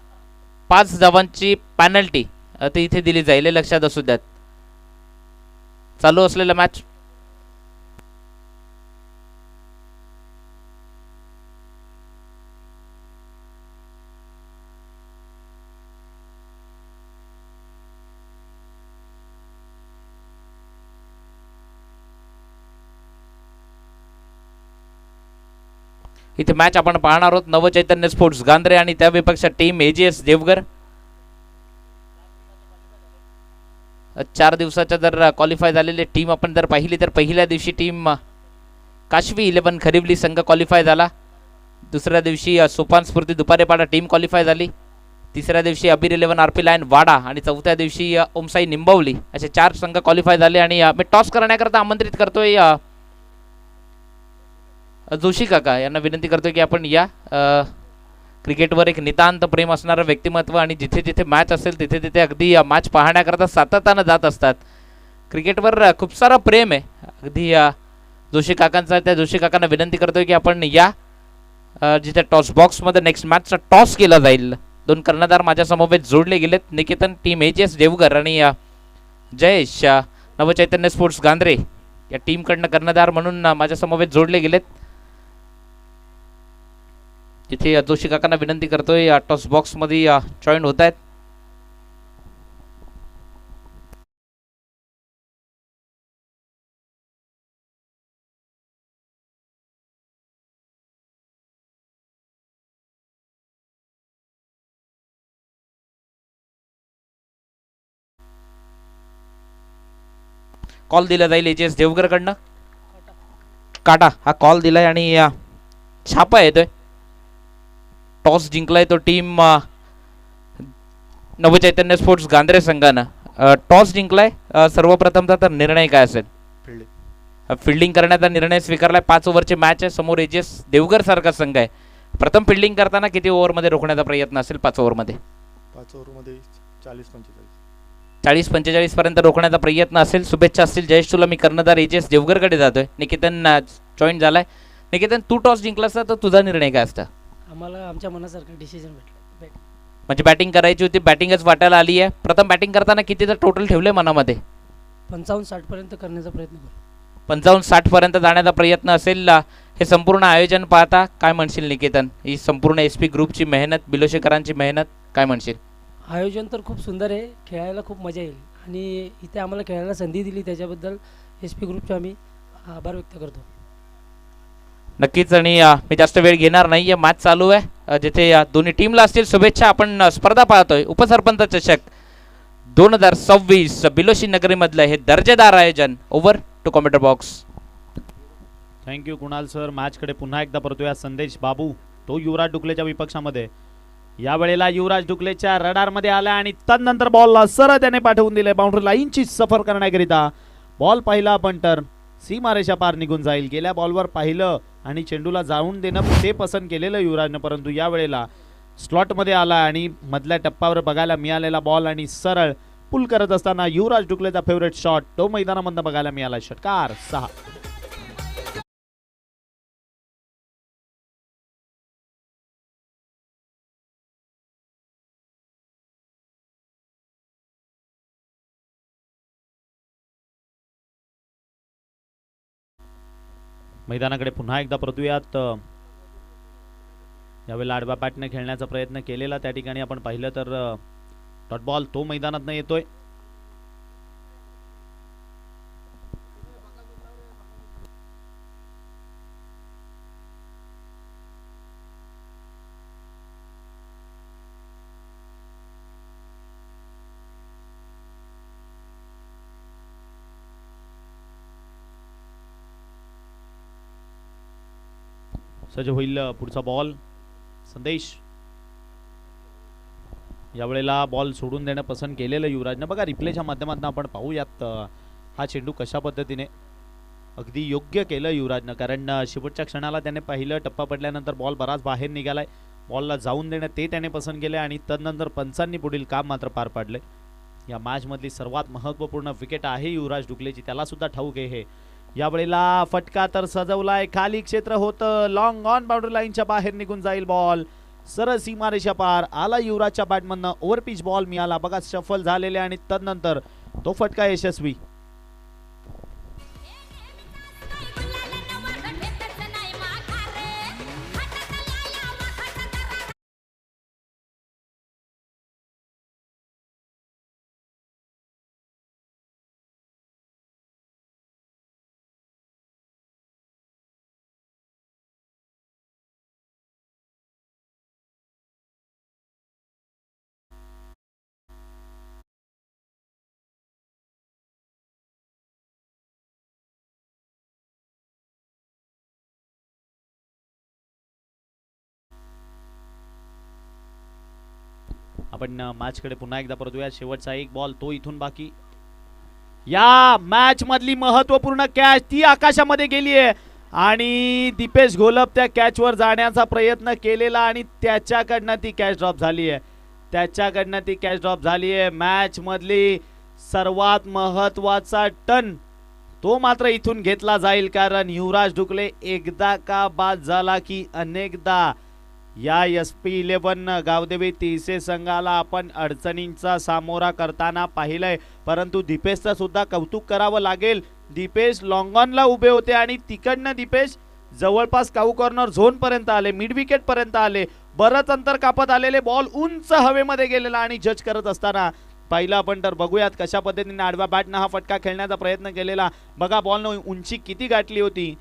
5 धावांची पॅनल्टी आता इथे दिली जाईल, लक्षात असू द्यात. चालू असलेला मॅच इथे मॅच आपण पाहणार आहोत. नवचैतन्य स्पोर्ट्स गांद्रे आणि त्या विपक्षात टीम AGS देवगर. 4 दिवसाच्या जर क्वालिफाय झालेले टीम आपण जर पाहिली तर पहिल्या दिवशी टीम काशवी 11 खरिवली संघ क्वालिफाय झाला. दुसऱ्या दिवशी सोपान स्फूर्ती दुपारेपाडा टीम क्वालिफाय झाली. तिसऱ्या दिवशी अबीर 11 RP लायन वाडा आणि चौथ्या दिवशी ओमसाई निंबवली असे 4 संघ क्वालिफाय झाले. आणि मी टॉस करण्याकरता आमंत्रित करतोय जोशी काका यांना विनंती करतोय की आपण या. क्रिकेटवर एक नितांत प्रेम असणारं व्यक्तिमत्व आणि जिथे जिथे मॅच असेल तिथे तिथे अगदी मॅच पाहण्याकरता सातत्यानं जात असतात. क्रिकेटवर खूप सारं प्रेम आहे अगदी जोशी काकांचा. त्या जोशी काकांना विनंती करतोय की आपण या जिथे टॉस बॉक्समध्ये नेक्स्ट मॅचचा टॉस केला जाईल. 2 कर्णधार माझ्या समवेत जोडले गेलेत. निकेतन टीम AGS देवगर आणि जयेश नवचैतन्य स्पोर्ट्स गांद्रे या टीमकडनं कर्णधार म्हणून माझ्या समवेत जोडले गेलेत. तिथे जोशी काकांना विनंती करतोय टॉस बॉक्समध्ये जॉईन होत आहेत. कॉल दिला जाईल AGS देवगरकडनं. काटा हा कॉल दिलाय आणि छापा येतोय. टॉस जिंकलाय तो टीम नवचैतन्य स्पोर्ट्स गांद्रे संघानं. टॉस जिंकलाय. सर्वप्रथमचा तर निर्णय काय असेल? फिल्डिंग करण्याचा निर्णय स्वीकारलाय. 5 ओव्हरची मॅच आहे. समोर AGS देवगर सारखा संघ आहे. प्रथम फिल्डिंग करताना किती ओव्हरमध्ये रोखण्याचा प्रयत्न असेल? 5 ओव्हरमध्ये 40-45 पर्यंत रोखण्याचा प्रयत्न असेल. शुभेच्छा असतील जयेश तुला. मी कर्णधार AGS देवगरकडे जातोय. निकेतन जॉईन झालाय. निकेतन तू टॉस जिंकलास तर तुझा निर्णय काय असता? आम्हाला आमच्या मनासारखं डिसिजन भेटलं. म्हणजे बॅटिंग करायची होती, बॅटिंगच वाटायला आली आहे. प्रथम बॅटिंग करताना कितीचं टोटल ठेवलंय मनामध्ये? 55-60 पर्यंत करण्याचा प्रयत्न करू. 55-60 पर्यंत जाण्याचा प्रयत्न असेल. हे संपूर्ण आयोजन पाहता काय म्हणशील निकेतन? ही संपूर्ण एस पी ग्रुपची मेहनत, बिलोशेकरांची मेहनत, काय म्हणशील? आयोजन तर खूप सुंदर आहे, खेळायला खूप मजा येईल आणि इथे आम्हाला खेळायला संधी दिली त्याच्याबद्दल एस पी ग्रुपचे आम्ही आभार व्यक्त करतो. नक्कीच. आणि मी जास्त वेळ घेणार नाही, या मॅच चालू आहे जिथे दोन्ही टीमला असतील शुभेच्छा. आपण स्पर्धा पाहतोय उपसरपंच चषक 2026 बिलोशी नगरीमधलं हे दर्जेदार आयोजन. Over to commentator box. Thank you Kunal sir. मॅचकडे पुन्हा एकदा परतूया. संदेश बाबू तो युवराज डुकलेच्या विपक्षामध्ये, यावेळेला युवराज डुकलेच्या रडारमध्ये आला आणि तदनंतर बॉलला सरळ त्याने पाठवून दिले बाउंड्री लाईनची सफर करण्याकरिता. बॉल पाहिला पण टर्न सीमारेषा पार निघून जाईल. गेल्या बॉलवर पाहिलं आणि चेंडूला जाऊन देणं ते पसंत केलेलं युवराजनं, परंतु यावेळेला स्लॉटमध्ये आला आणि मधल्या टप्प्यावर बघायला मिळालेला बॉल आणि सरळ पुल करत असताना युवराज डुकलेचा फेवरेट शॉट तो मैदानामधनं बघायला मिळाला. षटकार 6. मैदानाकडे पुन्हा एकदा परतूयात. यावेळेला आडव्या बॅटने खेळण्याचा प्रयत्न केलेला, त्या ठिकाणी आपण पाहिलं तर डॉट बॉल तो मैदानात येतोय. सज्ज होईल पुढचा बॉल. संदेश यावेळेला बॉल सोडून देणं पसंत केलेलं युवराजनं. बघा रिप्लेच्या माध्यमातून आपण पाहूयात हा चेंडू कशा पद्धतीने अगदी योग्य केलं युवराजनं, कारण शेवटच्या क्षणाला त्याने पाहिलं टप्पा पडल्यानंतर बॉल बराच बाहेर निघालाय, बॉलला जाऊन देणं ते त्याने पसंत केलं आणि तदनंतर पंचांनी पुढील काम मात्र पार पाडले. या मॅच मधली सर्वात महत्त्वपूर्ण विकेट आहे युवराज डुकलेची, त्याला सुद्धा ठाऊक आहे हे. यावेळेला फटका तर सजवलाय, खाली क्षेत्र होतं, लॉंग ऑन बाउंड्री लाईनच्या बाहेर निघून जाईल बॉल, सरळ सीमारेषा पार आला. युवराजच्या बॅटमधनं ओव्हरपिच बॉल मिळाला, बघा शफल झालेले आणि तदनंतर तो फटका यशस्वी. आपण मॅचकडे पुन्हा एकदा परतूया. शेवटचा एक बॉल तो इथून बाकी. या मॅच मधली महत्वपूर्ण कॅच ती आकाशामध्ये गेली आहे आणि दीपेश घोलप त्या कॅचवर जाण्याचा प्रयत्न केलेला आणि त्याच्याकडनं ती कॅच ड्रॉप झाली आहे. मॅच मधली सर्वात महत्वाचा टर्न तो मात्र इथून घेतला जाईल, कारण युवराज डुकले एकदा का बाद झाला की अनेकदा या SP11 गावदेवी तिसे संघाला आपण अडचणींचा सामोरा करताना पाहिलंय, परंतु दीपेशचं सुद्धा कौतुक करावं लागेल. दीपेश लॉंग ऑनला उभे होते आणि तिकडनं दीपेश जवळपास काऊ कॉर्नर झोन पर्यंत आले, मिड विकेट पर्यंत आले, बरंच अंतर कापत आलेले, बॉल उंच हवेमध्ये गेलेला आणि जज करत असताना पहिला आपण तर बघूयात कशा पद्धतीने आडव्या बॅटनं हा फटका खेळण्याचा प्रयत्न केलेला. बघा बॉलनं उंची किती गाठली होती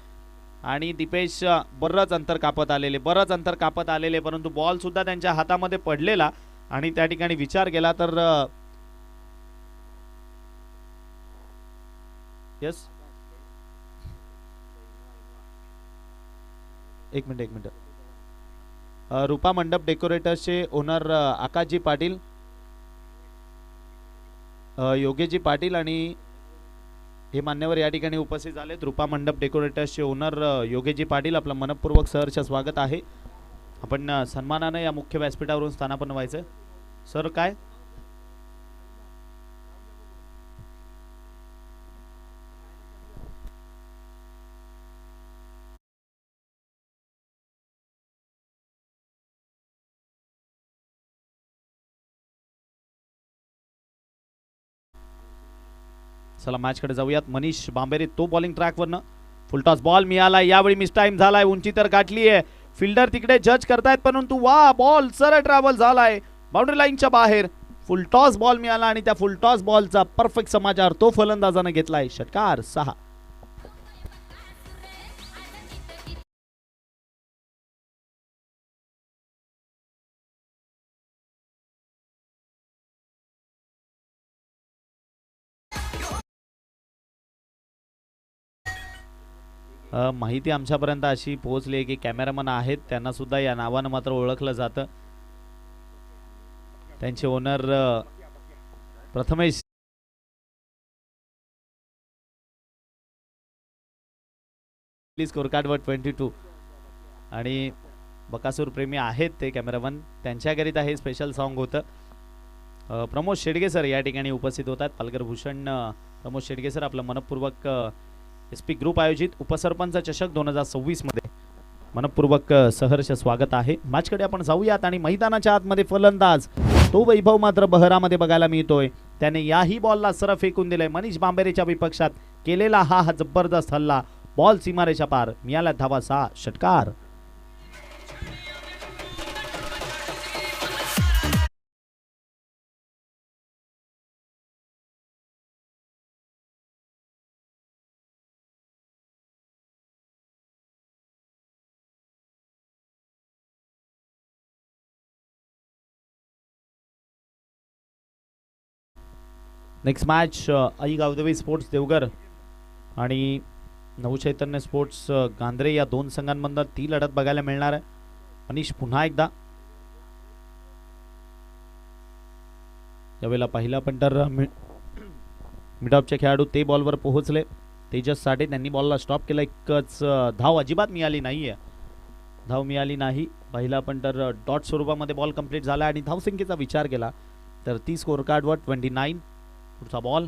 आणि दीपेश बरंच अंतर कापत आलेले, परंतु बॉल सुद्धा त्यांच्या हातामध्ये पडलेला आणि त्या ठिकाणी विचार केला तर यस एक मिनिट रूपा मंडप डेकोरेटर्सचे ओनर आकाशजी पाटील, योगेशजी पाटील आणि हे मान्यवर या ठिकाणी उपस्थित झालेत. रूपा मंडप डेकोरेटर्सचे ओनर योगेशजी पाटील, आपलं मनपूर्वक सहर्ष स्वागत आहे. आपण सन्मानाने या मुख्य व्यासपीठावरून स्थानापन्न व्हायचं. सर काय चला मॅचकडे जाऊयात. मनीष बांबेरे तो बॉलिंग ट्रॅकवरनं फुलटॉस बॉल मिळाला, यावेळी मिस टाइम झालाय, उंची तर गाठली आहे, फिल्डर तिकडे जज करतायत परंतु वा बॉल सरळ ट्रॅव्हल झालाय बाउंड्री लाईनच्या बाहेर. फुलटॉस बॉल मिळाला आणि त्या फुलटॉस बॉलचा परफेक्ट समाचार तो फलंदाजाने घेतलाय. षटकार 6. माहिती आमच्यापर्यंत अशी पोहोचली आहे की कॅमेरामन आहेत, त्यांना सुद्धा या नावानं मात्र ओळखलं जातं. त्यांचे ओनर प्रथमेश स्कोर कार्डवर 22 आणि बकासूर प्रेमी आहेत ते कॅमेरामन, त्यांच्याकरिता हे स्पेशल सॉन्ग होतं. प्रमोद शेडगे सर या ठिकाणी उपस्थित होतात. पालघर भूषण प्रमोद शेडगे सर आपलं मनपूर्वक SP ग्रुप आयोजित उपसरपंच चषक 2026 मध्ये मनपूर्वक सहर्ष स्वागत आहे. मॅचकडे आपण जाऊयात आणि मैदानाच्या आतमध्ये फलंदाज तो वैभव मात्र बहरामध्ये बघायला मिळतोय. त्याने याही बॉलला सरळ फेकून दिलंय. मनीष बांबेरेच्या विपक्षात केलेला हा जबरदस्त हल्ला, बॉल सीमारेषा पार, मिळाला धावा 6. षटकार. नेक्स्ट मॅच आई गावदेवी स्पोर्ट्स देवघर आणि नवचैतन्य स्पोर्ट्स गांद्रे या दोन संघांमधून ती लढत बघायला मिळणार आहे. मनीष पुन्हा एकदा यावेळेला पहिला पंटर मिडऑफचे खेळाडू ते बॉलवर पोहोचले. तेजस साठे त्यांनी बॉलला स्टॉप केला. एकच धाव अजिबात मिळाली नाहीये, धाव मिळाली नाही. पहिला पंटर डॉट स्वरूपामध्ये बॉल कंप्लीट झाला आणि धावसंख्येचा विचार केला तर ती स्कोर कार्डवर 29. पुढचा बॉल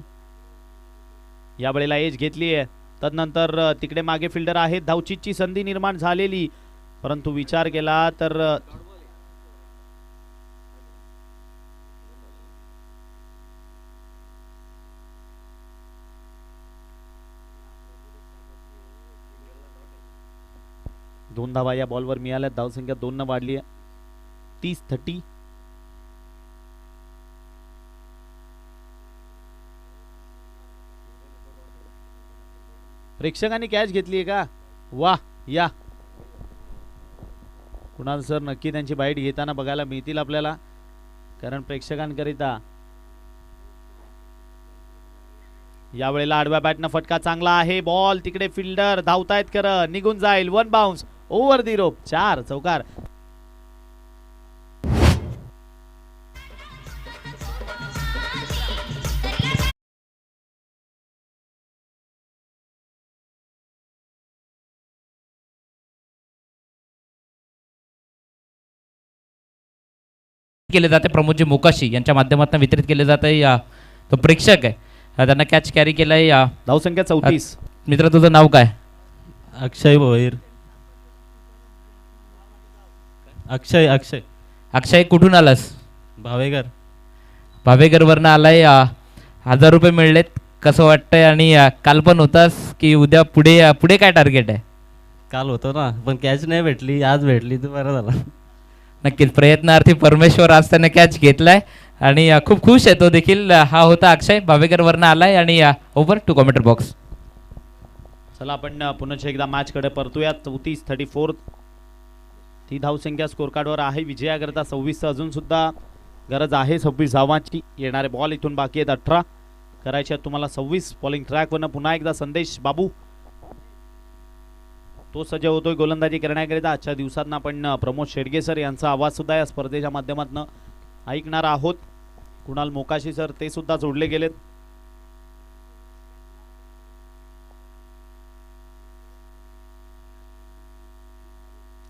यावेळेला एज घेतली आहे. तदनंतर तिकडे मागे फिल्डर आहेत. धावचीची संधी निर्माण झालेली परंतु विचार केला तर दोन धावा या बॉलवर मिळाल्या. धावसंख्या 2 न वाढली आहे. 30-30. प्रेक्षकांनी कॅच घेतली आहे का? वाह, या कुणाल सर नक्की त्यांची बाईट घेताना बघायला मिळतील आपल्याला, कारण प्रेक्षकांकरिता यावेळेला आडव्या बॅटनं फटका चांगला आहे. बॉल तिकडे फिल्डर धावतायत खरं, निघून जाईल. 1 बाउन्स ओव्हर दी रोप. 4 चौकार. केले जाते प्रमोदजी मोकाशी यांच्या माध्यमातून वितरित केले जाते. तो प्रेक्षक आहे, त्यांना कॅच कॅरी केलाय. धावसंख्या 34. मित्र तुझं नाव काय? अक्षय भोईर. अक्षय अक्षय अक्षय कुठून आलास? भावेकर. भावेकरवरनं आलाय. 1000 रुपये मिळलेत, कसं वाटतंय? आणि काल पण होतास की उद्या पुढे पुढे काय टार्गेट आहे? काल होतो ना पण कॅच नाही भेटली, आज भेटली तर बरं झालं. नक्कीच प्रयत्नार्थी परमेश्वर आज त्याने कॅच घेतलाय आणि खूप खुश आहे तो देखील. हा होता अक्षय, भावेकरवरनं आलाय आणि ओव्हर टू कॉमेंटर बॉक्स. चला आपण पुन्हा एकदा मॅच कडे परतूयात. 34-34 ती धावसंख्या स्कोर कार्डवर आहे. विजयाकरता 26 अजून सुद्धा गरज आहे. 26 धावांची. येणारे बॉल इथून बाकी आहेत 18 करायचे आहेत तुम्हाला. 26 बॉलिंग ट्रॅकवरनं पुन्हा एकदा संदेश बाबू तो सज्ज होतोय गोलंदाजी करण्याकरिता. आजच्या दिवसात आपण प्रमोद शेडगे सर यांचा आवाज सुद्धा या स्पर्धेच्या माध्यमातून ऐकणार आहोत. कुणाल मोकाशी सर ते सुद्धा जोडले गेलेत.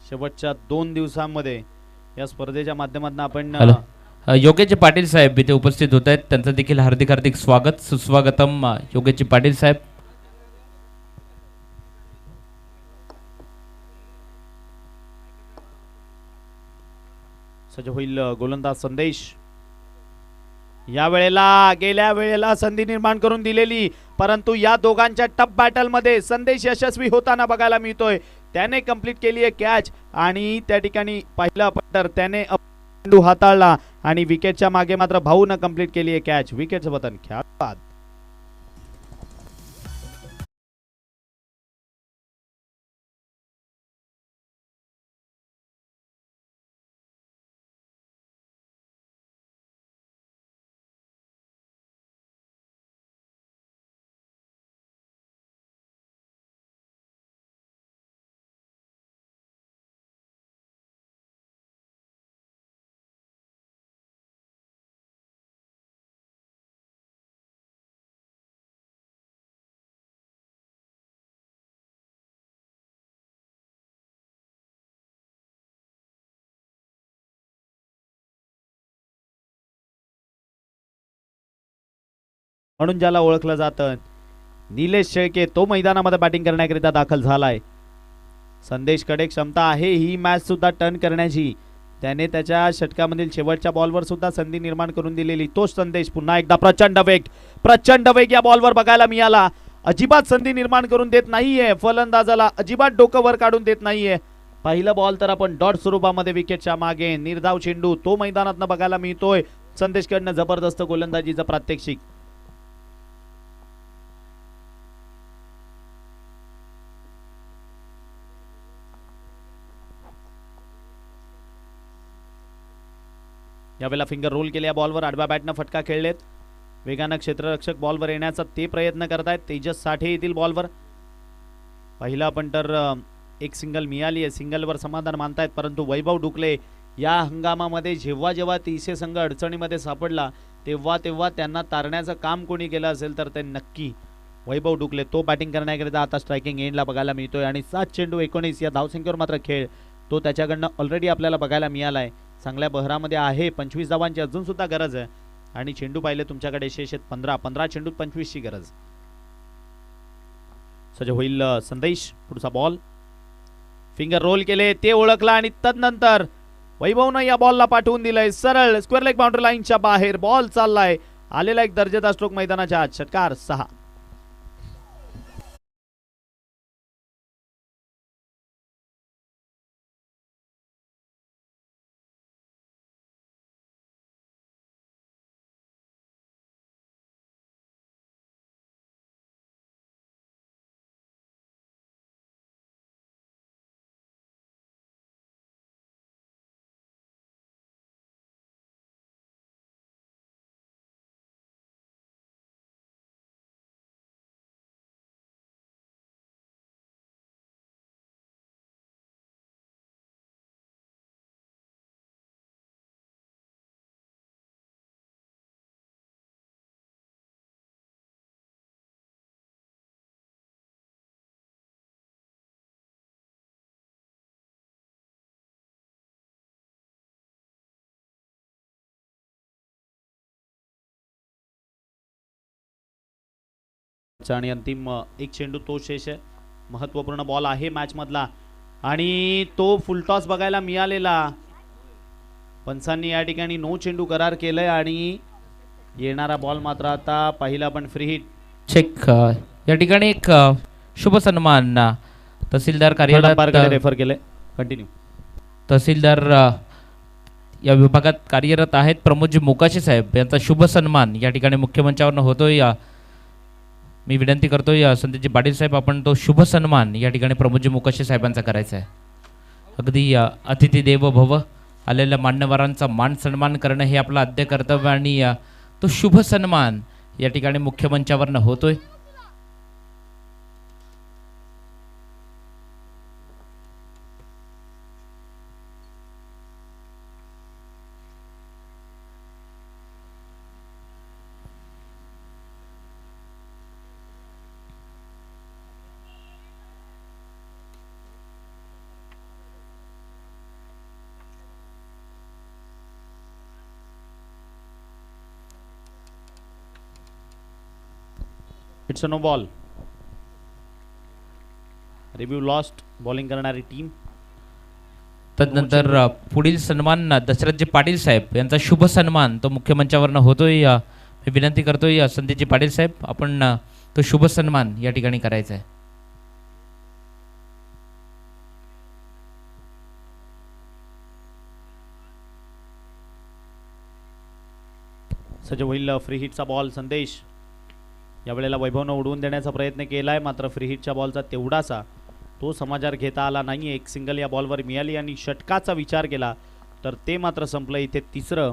शेवटच्या 2 दिवसांमध्ये या स्पर्धेच्या माध्यमातून आपण योगेश पाटील साहेब इथे उपस्थित होत आहेत, त्यांचं देखील हार्दिक हार्दिक स्वागत, सुस्वागतम योगेश पाटील साहेब. सज्ज होईल गोलंदाज संदेश. या वेळेला गेल्या वेळेला संधी निर्माण करून दिलेली, परंतु या दोघांच्या टफ बॅटल मध्ये संदेश यशस्वी होताना बघायला मिळतोय. त्याने कंप्लीट केली आहे कॅच आणि त्या ठिकाणी पहिला पट्टर त्याने चेंडू हाताळला आणि विकेटच्या मागे मात्र भाऊनं कंप्लीट केली आहे कॅच. विकेटचं पतन खेळात. म्हणून ज्याला ओळखलं जातं निलेश शेळके, तो मैदानामध्ये बॅटिंग करण्याकरिता दाखल झालाय. संदेशकडे क्षमता आहे ही मॅच सुद्धा टर्न करण्याची. त्याने त्याच्या षटकामधील शेवटच्या बॉलवर सुद्धा संधी निर्माण करून दिलेली. तोच संदेश पुन्हा एकदा प्रचंड वेग या बॉलवर बघायला मिळाला. अजिबात संधी निर्माण करून देत नाहीये फलंदाजाला, अजिबात डोकं वर काढून देत नाहीये. पहिला बॉल तर आपण डॉट स्वरूपामध्ये विकेटच्या मागे. निर्धाव चेंडू तो मैदानात बघायला मिळतोय. संदेशकडनं जबरदस्त गोलंदाजीचं प्रात्यक्षिक. यावेळेला फिंगर रोल केले या बॉलवर. आडव्या बॅटनं फटका खेळलेत. वेगानं क्षेत्ररक्षक बॉलवर येण्याचा ते प्रयत्न करतायत. तेजस साठे येतील बॉलवर. पहिला पण तर एक सिंगल मिळाली आहे. सिंगलवर समाधान मानतायत, परंतु वैभव डुकले या हंगामामध्ये जेव्हा जेव्हा तिसे संघ अडचणीमध्ये सापडला तेव्हा तेव्हा त्यांना तारण्याचं काम कोणी केलं असेल तर ते नक्की वैभव डुकले. तो बॅटिंग करण्याकरिता आता स्ट्रायकिंग एंडला बघायला मिळतोय आणि 7 चेंडू 19 या धावसंख्येवर मात्र खेळ तो त्याच्याकडनं ऑलरेडी आपल्याला बघायला मिळाला आहे. चांगल्या बहरामध्ये आहे. 25 धावांची अजून सुद्धा गरज आहे आणि चेंडू पाहिले तुमच्याकडे शेष आहेत 15 चेंडूत 25 ची गरज. सज्ज होईल संदेश. पुढचा बॉल फिंगर रोल केले, ते ओळखला आणि तदनंतर वैभवनं या बॉलला पाठवून दिलंय सरळ स्क्वेअर लेग बाउंड्री लाईनच्या बाहेर. बॉल चाललाय. आलेला एक दर्जेदार स्ट्रोक मैदानाच्या आत. षटकार 6. आणि अंतिम एक चेंडू तो शेष आहे. महत्वपूर्ण बॉल आहे मॅच मधला आणि तो फुलटॉस बघायला मिळालेला. पंचांनी या ठिकाणी 9 चेंडू करार केलंय आणि येणारा बॉल मात्र आता पहिला पण फ्री हिट. चेक या ठिकाणी एक शुभ सन्मान तहसीलदार कार्यरत रेफर केले. कंटिन्यू. तहसीलदार या विभागात कार्यरत आहेत प्रमोदजी मोकाशी साहेब यांचा शुभ सन्मान या ठिकाणी मुख्य मंचावर होतोय. मी विनंती करतोय संदीपजी पाटील साहेब आपण तो शुभ सन्मान या ठिकाणी प्रमोदजी मोकाशी साहेबांचा करायचा आहे. अगदी अतिथी देव भव, आलेल्या मान्यवरांचा मान सन्मान करणं हे आपलं आद्य कर्तव्य आणि तो शुभ सन्मान या ठिकाणी मुख्य मंचावर होतोय. It's a no ball. Review lost. Bowling करणारी टीम तदनंतर पुढील सन्मान दशरथजी पाटील साहेब यांचा शुभ सन्मान तो मुख्य मंचावरनं होतोय. मी विनंती करतोय संदीपजी पाटील साहेब आपण तो शुभ सन्मान या ठिकाणी करायचा आहे. सज्ज होईल फ्री हिटचा बॉल. संदेश यावेळेला वैभवनं उडवून देण्याचा प्रयत्न केलाय, मात्र फ्री हिटच्या बॉलचा तेवढासा तो समाचार घेता आला नाही. एक सिंगल या बॉलवर मिळाली आणि षटकाचा विचार केला तर ते मात्र संपलं. इथे तिसरं.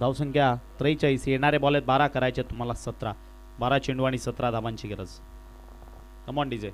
धावसंख्या 43. येणारे बॉल आहेत 12, करायचे तुम्हाला 17. 12 चेंडू आणि 17 धावांची गरज. Come on DJ.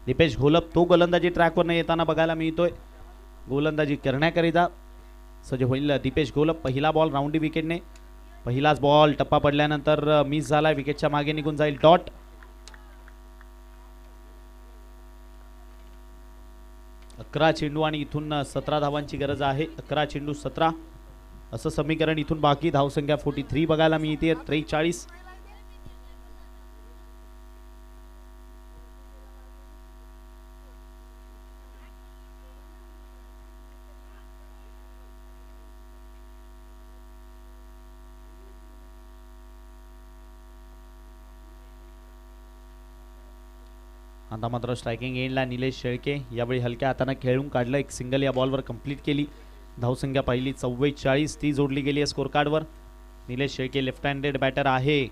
दीपेश घोलप तो गोलंदाजी ट्रॅकवर येताना बघायला मिळतोय. गोलंदाजी करण्याकरिता सज्ज होईल दीपेश घोलप. पहिला बॉल राऊंडी विकेटने. पहिलाच बॉल टप्पा पडल्यानंतर मिस झाला. विकेटच्या मागे निघून जाईल डॉट. अकरा चेंडू आणि इथून 17 धावांची गरज आहे. 11 चेंडू 17 असं समीकरण इथून बाकी. धावसंख्या 43 बघायला मिळते. 43. आता मात्र स्ट्रायकिंग एंडला निलेश शेळके. यावेळी हलक्या हाताने खेळून काढलं. एक सिंगल या बॉलवर कंप्लीट केली. धावसंख्या पहिली 44 ती जोडली गेली आहे स्कोर कार्डवर. Nilesh Shelke left handed batter आहे.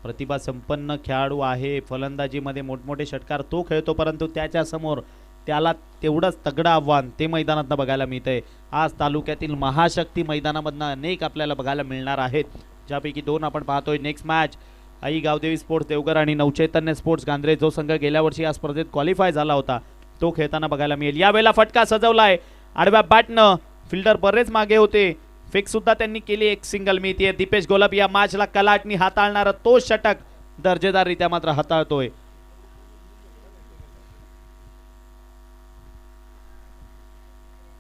प्रतिभा संपन्न खेळाडू आहे. फलंदाजीमध्ये मोठमोठे षटकार तो खेळतो, परंतु त्याच्या समोर त्याला तेवढंच तगडं आव्हान ते मैदानातनं बघायला मिळतंय. आज तालुक्यातील महाशक्ती मैदानामधनं अनेक आपल्याला बघायला मिळणार आहेत, ज्यापैकी 2 आपण पाहतोय. नेक्स्ट मॅच आई गावदेवी स्पोर्ट्स देवघर आणि नवचैतन्य स्पोर्ट्स गांद्रे. जो संघ गेल्या वर्षी या स्पर्धेत क्वालिफाय झाला होता तो खेळताना बघायला मिळेल. यावेळेला फटका सजवलाय आडव्या बॅटनं. फिल्डर बरेच मागे होते. फेक सुद्धा त्यांनी केली. एक सिंगल मिळते. दीपेश घोलप या मॅचला कलाटणी हाताळणारा तो षटक दर्जेदाररित्या मात्र हाताळतोय.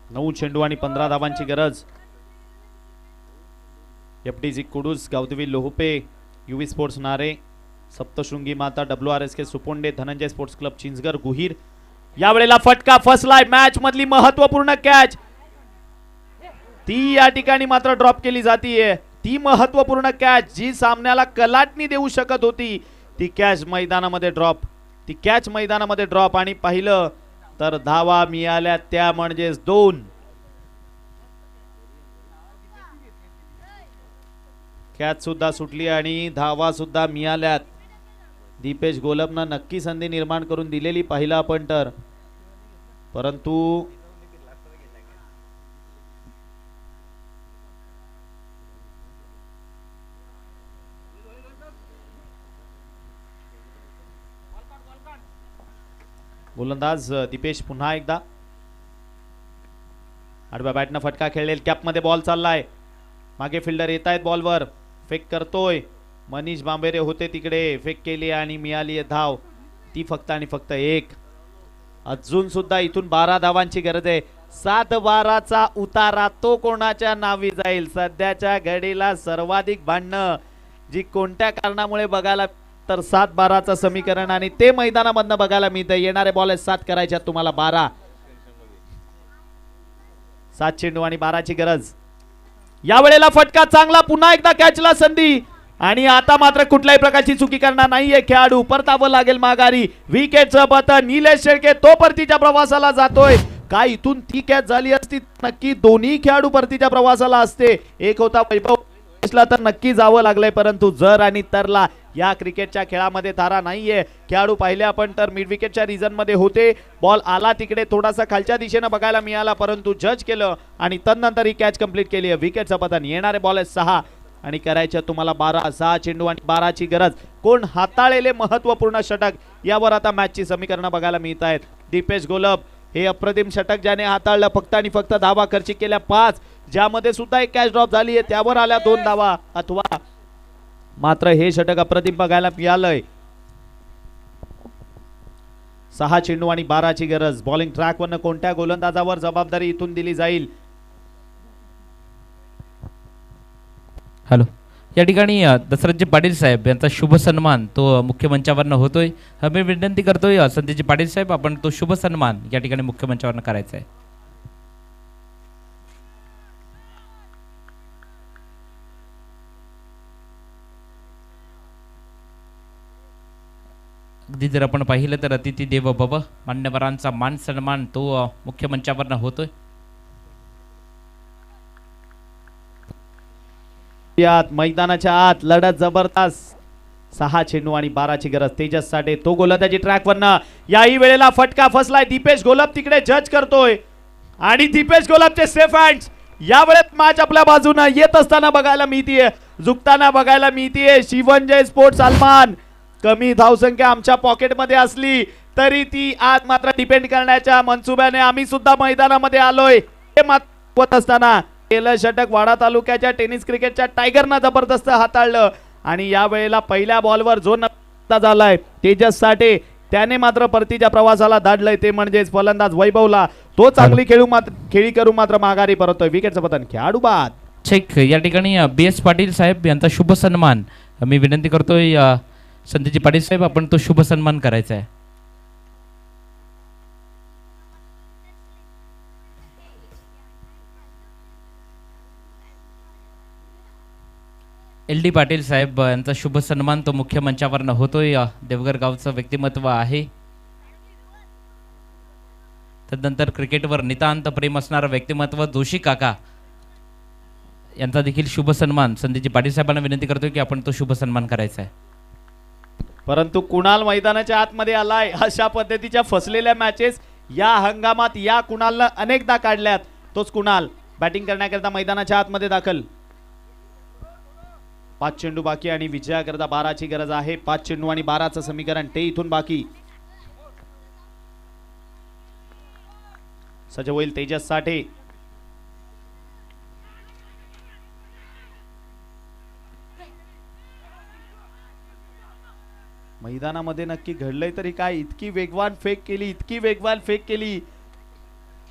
नऊ चेंडू आणि 15 धावांची गरज. एफडीजी कुडूस, गावदेवी लोहपे, युवी स्पोर्ट्स नारे, सप्तशृंगी माता, WRSK Suponde, Dhananjay sports club चिंचगर, गुहीर. यावेळेला फटका फसलाय. मॅच मधली महत्वपूर्ण कॅच ती या ठिकाणी मात्र ड्रॉप केली जातीये. ती महत्वपूर्ण कॅच जी सामन्याला कलाटणी देऊ शकत होती ती कॅच मैदानामध्ये ड्रॉप. आणि पाहिलं तर धावा मिळाल्या त्या म्हणजेच 2. कॅच सुद्धा सुटली आणि धावा सुद्धा मिळाल्यात. दीपेश घोलपनं नक्की संधी निर्माण करून दिलेली पाहिलं आपण तर, परंतु गोलंदाज दीपेश पुन्हा एकदा आडव्या बॅटनं फटका खेळलेल. कॅपमध्ये बॉल चाललाय. मागे फिल्डर येत आहेत बॉलवर. फेक करतोय. मनीष बांबेरे होते तिकडे. फेक केली आणि मिळाली आहे धाव. ती फक्त आणि फक्त 1. अजून सुद्धा इथून 12 धावांची गरज आहे. 7-12चा उतारा तो कोणाच्या नावी जाईल. सध्याच्या घडीला सर्वाधिक भांडणं जी कोणत्या कारणामुळे बघायला तर 7-12चं समीकरण आणि ते मैदानामधनं बघायला मिळतं. येणारे बॉल 7 करायच्यात तुम्हाला 12. 7 चेंडू आणि 12ची गरज. या वेळेला फटका चांगला, पुन्हा एकदा कॅचला संधी आणि आता मात्र कुठल्याही प्रकारची चुकी करणार नाहीये खेळाडू. परतावं लागेल माघारी. विकेटचं पतन. निलेश शेळके तो परतीच्या प्रवासाला जातोय. काय इथून ती कॅच झाली असती नक्की दोन्ही खेळाडू परतीच्या प्रवासाला असते. एक होता वैभव तर नक्की जावं लागलंय, परंतु जर आणि तरला या क्रिकेटच्या खेळामध्ये तारा नाहीये. खेळाडू पाहिले आपण तर मिड विकेटच्या रिजन मध्ये होते. बॉल आला तिकडे थोडासा खालच्या दिशेनं बघायला मिळाला, परंतु जज केलं आणि तदनंतर ही कॅच कंप्लीट केली आहे. विकेटचं पतन. येणारे बॉल 6 आणि करायच्या तुम्हाला 12. 6 चेंडू आणि 12ची गरज. कोण हाताळलेले महत्वपूर्ण षटक यावर आता मॅचची समीकरणं बघायला मिळत आहेत. दीपेश गोलब हे अप्रतिम षटक ज्याने हाताळलं. फक्त आणि फक्त धावा खर्चिक केल्या 5, ज्यामध्ये सुद्धा एक कॅच ड्रॉप झाली आहे, त्यावर आल्या 2 धावा. अथवा मात्र हे षटक अप्रतिम बघायला मिळालंय. 6 चेंडू आणि 12ची गरज. बॉलिंग ट्रॅकवरनं कोणत्या गोलंदाजावर जबाबदारी इथून दिली जाईल. हॅलो, या ठिकाणी दशरथजी पाटील साहेब यांचा शुभ सन्मान तो मुख्य मंचावरनं होतोय. मी विनंती करतोय संदेशजी पाटील साहेब, आपण तो शुभ सन्मान या ठिकाणी मुख्य मंचावरनं करायचा आहे. अगदी जर आपण पाहिलं तर अतिथी देव भव, मान्यवरांचा मान सन्मान तो मुख्य मंचावरनं होतोय. मैदानाच्या आत लढत जबरदस्त. 6 चेंडू आणि 12ची गरज. तेजस साठे तो गोलंदाजी ट्रॅकवरनं. याही वेळेला फटका फसलाय. दीपेश गोलब तिकडे जज करतोय आणि दीपेश गोलबचे सेफ हँड्स. या वेळेत मॅच आपल्या बाजूने येत असताना बघायला मिळतीये, झुकताना बघायला मिळतीये. शिवंजय स्पोर्ट्स सलमान. कमी धावसंख्या आमच्या पॉकेटमध्ये असली तरी ती आज मात्र डिपेंड करण्याच्या मनसुब्याने आम्ही सुद्धा मैदानामध्ये आलोय. हे मात्र असताना केलं षटक वाडा तालुक्याच्या टेनिस क्रिकेटच्या टायगरनं जबरदस्त हाताळलं आणि या वेळेला पहिल्या बॉलवर जो नफा झालाय तेजस साठे त्याने मात्र परतीच्या प्रवासाला धाडलंय. ते म्हणजेच फलंदाज वैभवला तो चांगली खेळी करू मात्र माघारी परतोय. विकेटचं पतन. खेळाडू बाद. चेक. या ठिकाणी BS पाटील साहेब यांचा शुभ सन्मान मी विनंती करतोय संदेशजी पाटील साहेब, आपण तो शुभ सन्मान करायचा आहे. LD पाटील साहेब यांचा शुभ सन्मान तो मुख्य मंचावरनं होतोय. देवघर गावचं व्यक्तिमत्व आहे. तदनंतर क्रिकेटवर नितांत प्रेम असणारं व्यक्तिमत्व जोशी काका यांचा देखील शुभ सन्मान संदेशजी पाटील साहेबांना विनंती करतोय की आपण तो शुभ सन्मान करायचा आहे. परंतु कुणाल मैदानाच्या आतमध्ये आलाय. अशा पद्धतीच्या फसलेल्या मॅचेस या हंगामात या कुणालनं अनेकदा काढल्यात. तोच कुणाल बॅटिंग करण्याकरता मैदानाच्या आतमध्ये दाखल. 5 चेंडू बाकी आणि विजयाकरता 12ची गरज आहे. 5 चेंडू आणि 12चं समीकरण ते इथून बाकी. सज्ज होईल तेजस साठे. मैदानामध्ये नक्की घडलंय तरी काय. इतकी वेगवान फेक केली, इतकी वेगवान फेक केली.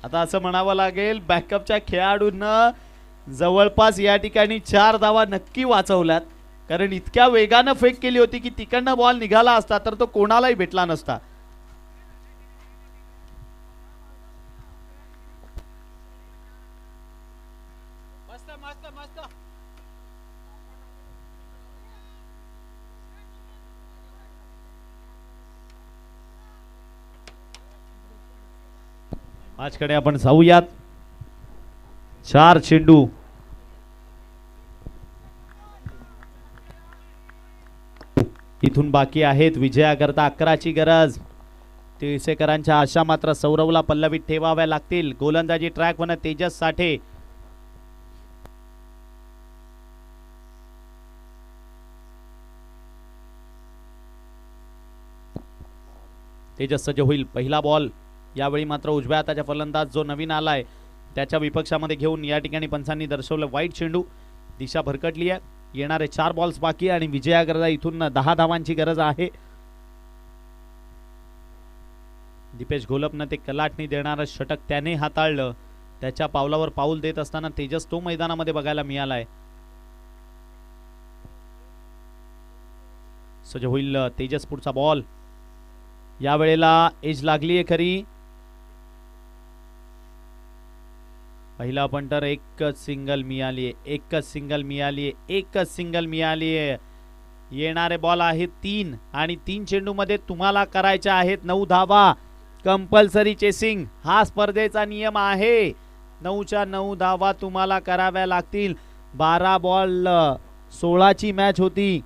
आता असं म्हणावं लागेल बॅकअपच्या खेळाडूंना जवळपास या ठिकाणी 4 धावा नक्की वाचवल्यात, कारण इतक्या वेगानं फेक केली होती की तिकडनं बॉल निघाला असता तर तो कोणालाही भेटला नसता. मॅचकडे आपण जाऊयात. 4 चेंडू इथून बाकी आहेत. विजयाकरता 11ची गरज. तिळसेकरांच्या आशा मात्र सौरवला पल्लवीत ठेवाव्या लागतील. गोलंदाजी ट्रॅक वन तेजस साठे. तेजस सज्ज होईल. पहिला बॉल. यावेळी मात्र उजव्या हाताच्या फलंदाज जो नवीन आलाय त्याच्या विपक्षामध्ये घेऊन या ठिकाणी पंचांनी दर्शवलं वाईट चेंडू. दिशा भरकटली आहे. येणारे 4 बॉल्स बाकी आणि विजयाकरता इथून 10 धावांची गरज आहे. दीपेश घोलपनं ते कलाटणी देणारं षटक त्याने हाताळलं. त्याच्या पावलावर पाऊल देत असताना तेजस तो मैदानामध्ये बघायला मिळालाय. सज्ज होईल तेजस पुढचा बॉल. या वेळेला एज लागली आहे खरी. पहिला पंटर एकच सिंगल मिळाली, एकच सिंगल मिळाली, एकच सिंगल मिळाली. येणारे बॉल आहेत 3 आणि 3 चेंडूमध्ये तुम्हाला करायच्या आहेत 9 धावा. कंपल्सरी चेसिंग हा स्पर्धेचा नियम आहे. 9च्या 9 धावा तुम्हाला कराव्या लागतील. 12 बॉल 16ची मॅच होती.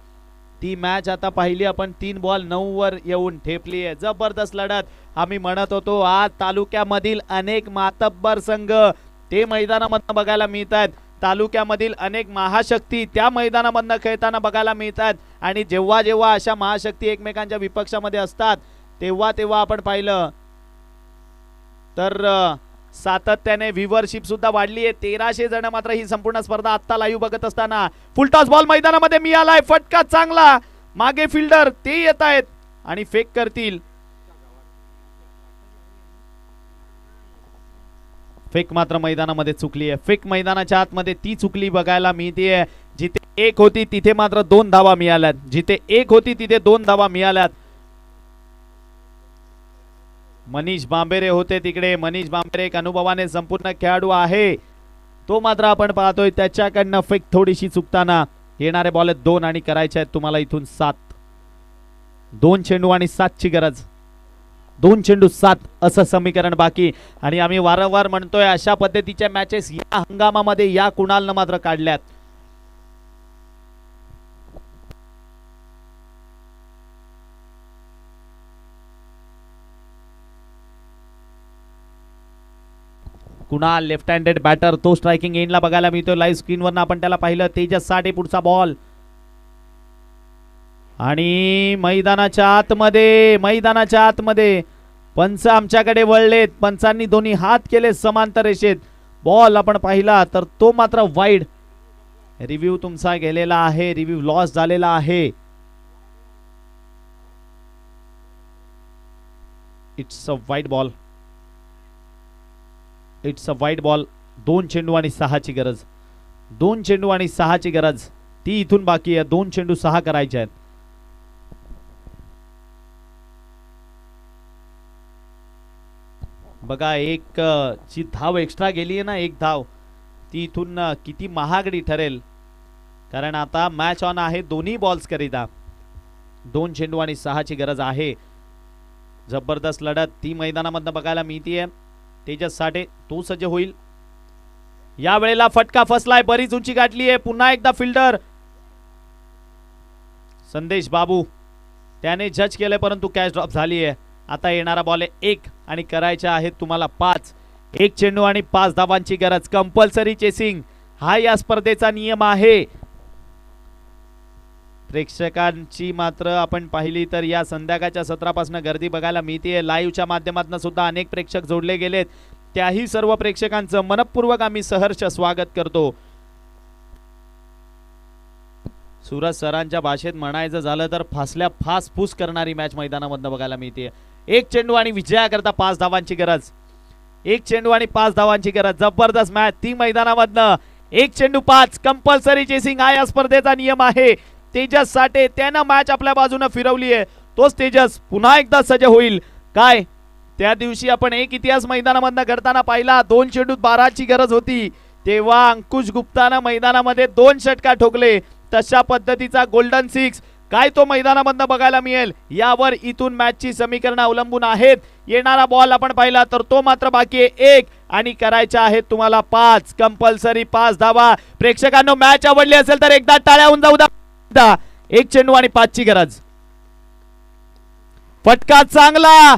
ती मॅच आता पाहिली आपण 3 बॉल 9 वर येऊन ठेपली आहे. जबरदस्त लढत. आम्ही म्हणत होतो आज तालुक्यामधील अनेक मातब्बर संघ ते मैदानामधनं बघायला मिळत आहेत. तालुक्यामधील अनेक महाशक्ती त्या मैदानामधनं खेळताना बघायला मिळतात. आणि जेव्हा जेव्हा अशा महाशक्ती एकमेकांच्या विपक्षामध्ये असतात तेव्हा तेव्हा आपण पाहिलं तर सातत्याने व्ह्यूअरशिप सुद्धा वाढली आहे. 1300 जण मात्र ही संपूर्ण स्पर्धा आता लाईव्ह बघत असताना. फुलटॉस बॉल मैदानामध्ये मिळालाय. फटका चांगला. मागे फिल्डर ते येत आहेत आणि फेक करतील. फेक मात्र मैदानामध्ये चुकली आहे. फेक मैदानाच्या आतमध्ये ती चुकली बघायला मिळते. जिथे 1 होती तिथे मात्र 2 धावा मिळाल्यात. जिथे 1 होती तिथे 2 धावा मिळाल्यात. मनीष बांबेरे होते तिकडे. मनीष बांबेरे एक अनुभवाने संपूर्ण खेळाडू आहे. तो मात्र आपण पाहतोय त्याच्याकडनं फेक थोडीशी चुकताना. येणारे बॉल आहेत 2 आणि करायचे आहेत तुम्हाला इथून 7. 2 चेंडू आणि 7ची गरज. 2 चेंडू 7 असं समीकरण बाकी. आणि आम्ही वारंवार म्हणतोय अशा पद्धतीच्या मॅचेस या हंगामामध्ये या कुणालनं मात्र काढल्यात. कुणाल लेफ्ट हँडेड बॅटर तो स्ट्रायकिंग एंडला बघायला मिळतो. लाईव्ह स्क्रीनवर आपण त्याला पाहिलं. तेजस साठे पुढचा बॉल आणि मैदानाच्या आतमध्ये पंच आमच्याकडे वळलेत. पंचांनी दोन्ही हात केले समांतर रेषेत. बॉल आपण पाहिला तर तो मात्र वाईड. रिव्ह्यू तुमचा गेलेला आहे. रिव्ह्यू लॉस झालेला आहे. It's a wide ball. It's a wide ball. 2 चेंडू आणि 6ची गरज. 2 चेंडू आणि 6ची गरज ती इथून बाकी आहे. 2 चेंडू 6 करायचे आहेत. बघा एक जी धाव एक्स्ट्रा गेली आहे ना, 1 धाव ती इथून किती महागडी ठरेल. कारण आता मॅच ऑन आहे दोन्ही बॉल्स करिता. 2 चेंडू आणि 6ची गरज आहे. जबरदस्त लढत ती मैदानामधनं बघायला मिळतीये. तेजस साठे तो सज्ज होईल. या वेळेला फटका फसलाय. बरीच उंची गाठली आहे. पुन्हा एकदा फिल्डर संदेश बाबू त्याने जज केले परंतु कॅच ड्रॉप झाली आहे. आता येणारा बॉल आहे 1 आणि करायचे आहेत तुम्हाला 5. 1 चेंडू आणि 5 धावांची गरज. कंपल्सरी चेसिंग हा या स्पर्धेचा नियम आहे. प्रेक्षकांची मात्र आपण पाहिली तर या संध्याकाळच्या सत्रापासून गर्दी बघायला मिळते. लाईव्हच्या माध्यमातून सुद्धा अनेक प्रेक्षक जोडले गेलेत. त्याही सर्व प्रेक्षकांचं मनपूर्वक आम्ही सहर्ष स्वागत करतो. सूरज सरांच्या भाषेत म्हणायचं झालं तर फासल्या फासफूस करणारी मॅच मैदानामधनं बघायला मिळते. 1 चेंडू आणि विजयाकरता 5 धावांची गरज. 1 चेंडू आणि 5 धावांची गरज. जबरदस्त मॅच ती मैदानामधनं. 1 चेंडू 5 कंपल्सरी चेसिंग हा या स्पर्धेचा नियम आहे. तेजस साठे त्यानं मॅच आपल्या बाजूने फिरवली आहे. तोच तेजस पुन्हा एकदा सज्ज होईल. काय त्या दिवशी आपण एक इतिहास मैदानामधनं घडताना पाहिला. 2 चेंडूत 12ची गरज होती तेव्हा अंकुश गुप्तानं मैदानामध्ये 2 षटकार ठोकले. तशा पद्धतीचा गोल्डन 6 काय तो मैदानामधनं बघायला मिळेल यावर इथून मॅचची समीकरण अवलंबून आहेत. येणारा बॉल आपण पाहिला तर तो मात्र बाकी आहे 1 आणि करायच्या आहेत तुम्हाला 5. कंपल्सरी 5 धावा. प्रेक्षकांनो मॅच आवडली असेल तर एकदा टाळ्या होऊन जाऊ द्या. 1 चेंडू आणि 5ची गरज. फटका चांगला.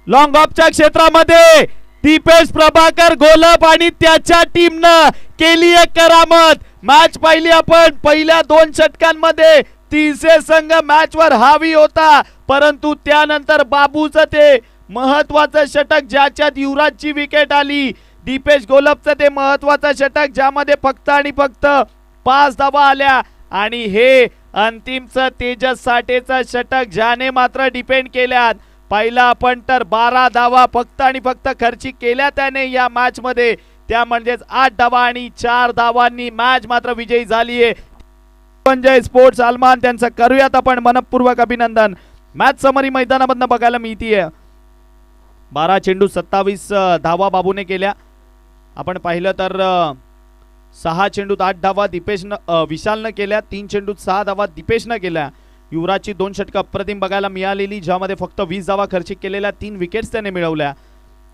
लॉंग ऑफच्या क्षेत्रामध्ये दीपेश प्रभाकर गोलप आणि त्याच्या टीमनं केली एक करामत. मॅच पाहिली आपण. पहिल्या 2 षटकांमध्ये तिसरे संघ मॅचवर हावी होता परंतु त्यानंतर बाबूचं ते महत्वाचं षटक ज्याच्यात युवराजची विकेट आली. दीपेश गोलपचं ते महत्वाचं षटक ज्यामध्ये फक्त आणि फक्त 5 धावा आल्या. आणि हे अंतिमचं तेजस साठेचं षटक ज्याने मात्र डिपेंड केल्यात. पहिला आपण तर 12 धावा फक्त आणि फक्त खर्ची केल्या त्याने या मॅच मध्ये. त्या म्हणजेच 8 धावा आणि 4 धावांनी मॅच मात्र विजयी झाली आहे. संजय स्पोर्ट्स आलमान त्यांचं करूयात आपण मनपूर्वक अभिनंदन. मॅच समरी मैदानामधनं बघायला मिळतीये. 12 चेंडू 27 धावा बाबूने केल्या. आपण पाहिलं तर 6 चेंडूत 8 धावा विशालनं केल्या. 3 चेंडूत 6 धावा दीपेशनं केल्या. युवराजची 2 षटकं अप्रतिम बघायला मिळालेली, ज्यामध्ये फक्त 20 धावा खर्चिक केलेल्या, 3 विकेट्स त्याने मिळवल्या.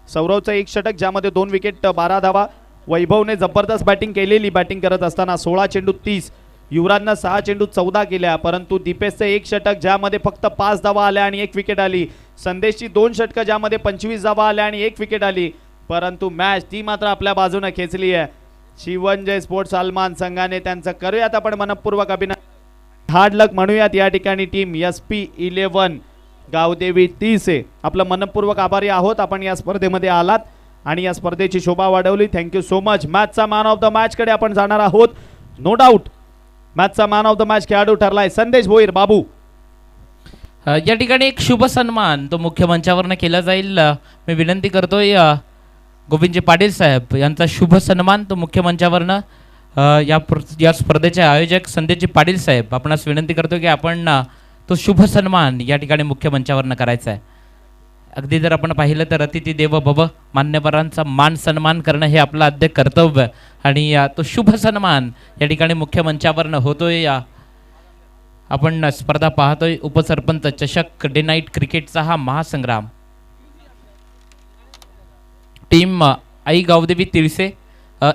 सौरवचं 1 षटक ज्यामध्ये 2 विकेट 12 धावा. वैभवने जबरदस्त बॅटिंग केलेली. बॅटिंग करत असताना 16 चेंडूत 30, युवराजनं 6 चेंडूत 14 केल्या. परंतु दीपेशचं 1 षटक ज्यामध्ये फक्त 5 धावा आल्या आणि 1 विकेट आली. संदेशची 2 षटकं ज्यामध्ये 25 धावा आल्या आणि 1 विकेट आली. परंतु मॅच ती मात्र आपल्या बाजूने खेचली आहे. शिवंजय स्पोर्ट्स आलमान संघाने त्यांचं करूयात आपण मनपूर्वक अभिनंदन. हार्ड लक म्हणूयात या ठिकाणी टीम SP11 गावदेवी 30 आपलं मनपूर्वक आभारी आहोत. आपण या स्पर्धेमध्ये आलात आणि या स्पर्धेची शोभा वाढवली. Thank you so much. मॅचचा मॅन ऑफ द मॅच कडे आपण जाणार आहोत. नो डाऊट मॅचचा मॅन ऑफ द मॅच खेळाडू ठरलाय संदेश भोईर. बाबू, या ठिकाणी एक शुभ सन्मान तो मुख्य मंचावरनं केला जाईल. मी विनंती करतोय गोविंदजी पाटील साहेब यांचा शुभ सन्मान तो मुख्य मंचावरनं या स्पर्धेचे आयोजक संदेशजी पाटील साहेब आपणास विनंती करतो की आपण तो शुभ सन्मान या ठिकाणी मुख्य मंचावरनं करायचा आहे. अगदी जर आपण पाहिलं तर अतिथी देव भव, मान्यवरांचा मान सन्मान करणं हे आपलं आद्य कर्तव्य आणि तो शुभ सन्मान या ठिकाणी मुख्य मंचावरनं होतोय. आपण स्पर्धा पाहतोय उपसरपंच चषक डे नाईट क्रिकेटचा हा महासंग्राम. टीम आई गावदेवी तिळसे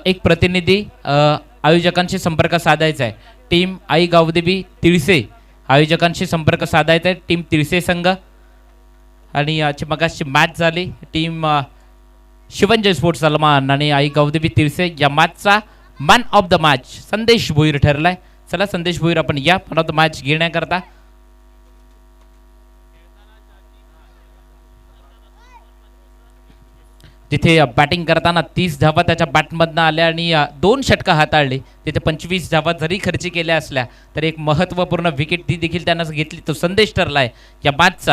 एक प्रतिनिधी आयोजकांशी संपर्क साधायचा आहे. टीम आई गावदेवी तिळसे आयोजकांशी संपर्क साधायचा आहे. टीम तिळसे संघ आणि याची मगाशी मॅच झाली. टीम शिवंजय स्पोर्ट्स आलमान आणि आई गावदेवी तिळसे या मॅचचा मॅन ऑफ द मॅच संदेश भोईर ठरलाय. चला संदेश भोईर आपण या मॅन ऑफ द मॅच घेण्याकरता जिथे बॅटिंग करताना 30 धावा त्याच्या बॅटमधनं आल्या आणि 2 षटकं हाताळली. तिथे 25 धावा जरी खर्ची केल्या असल्या तर एक महत्त्वपूर्ण विकेट ती देखील त्यानं घेतली. तो संदेश ठरलाय या मॅचचा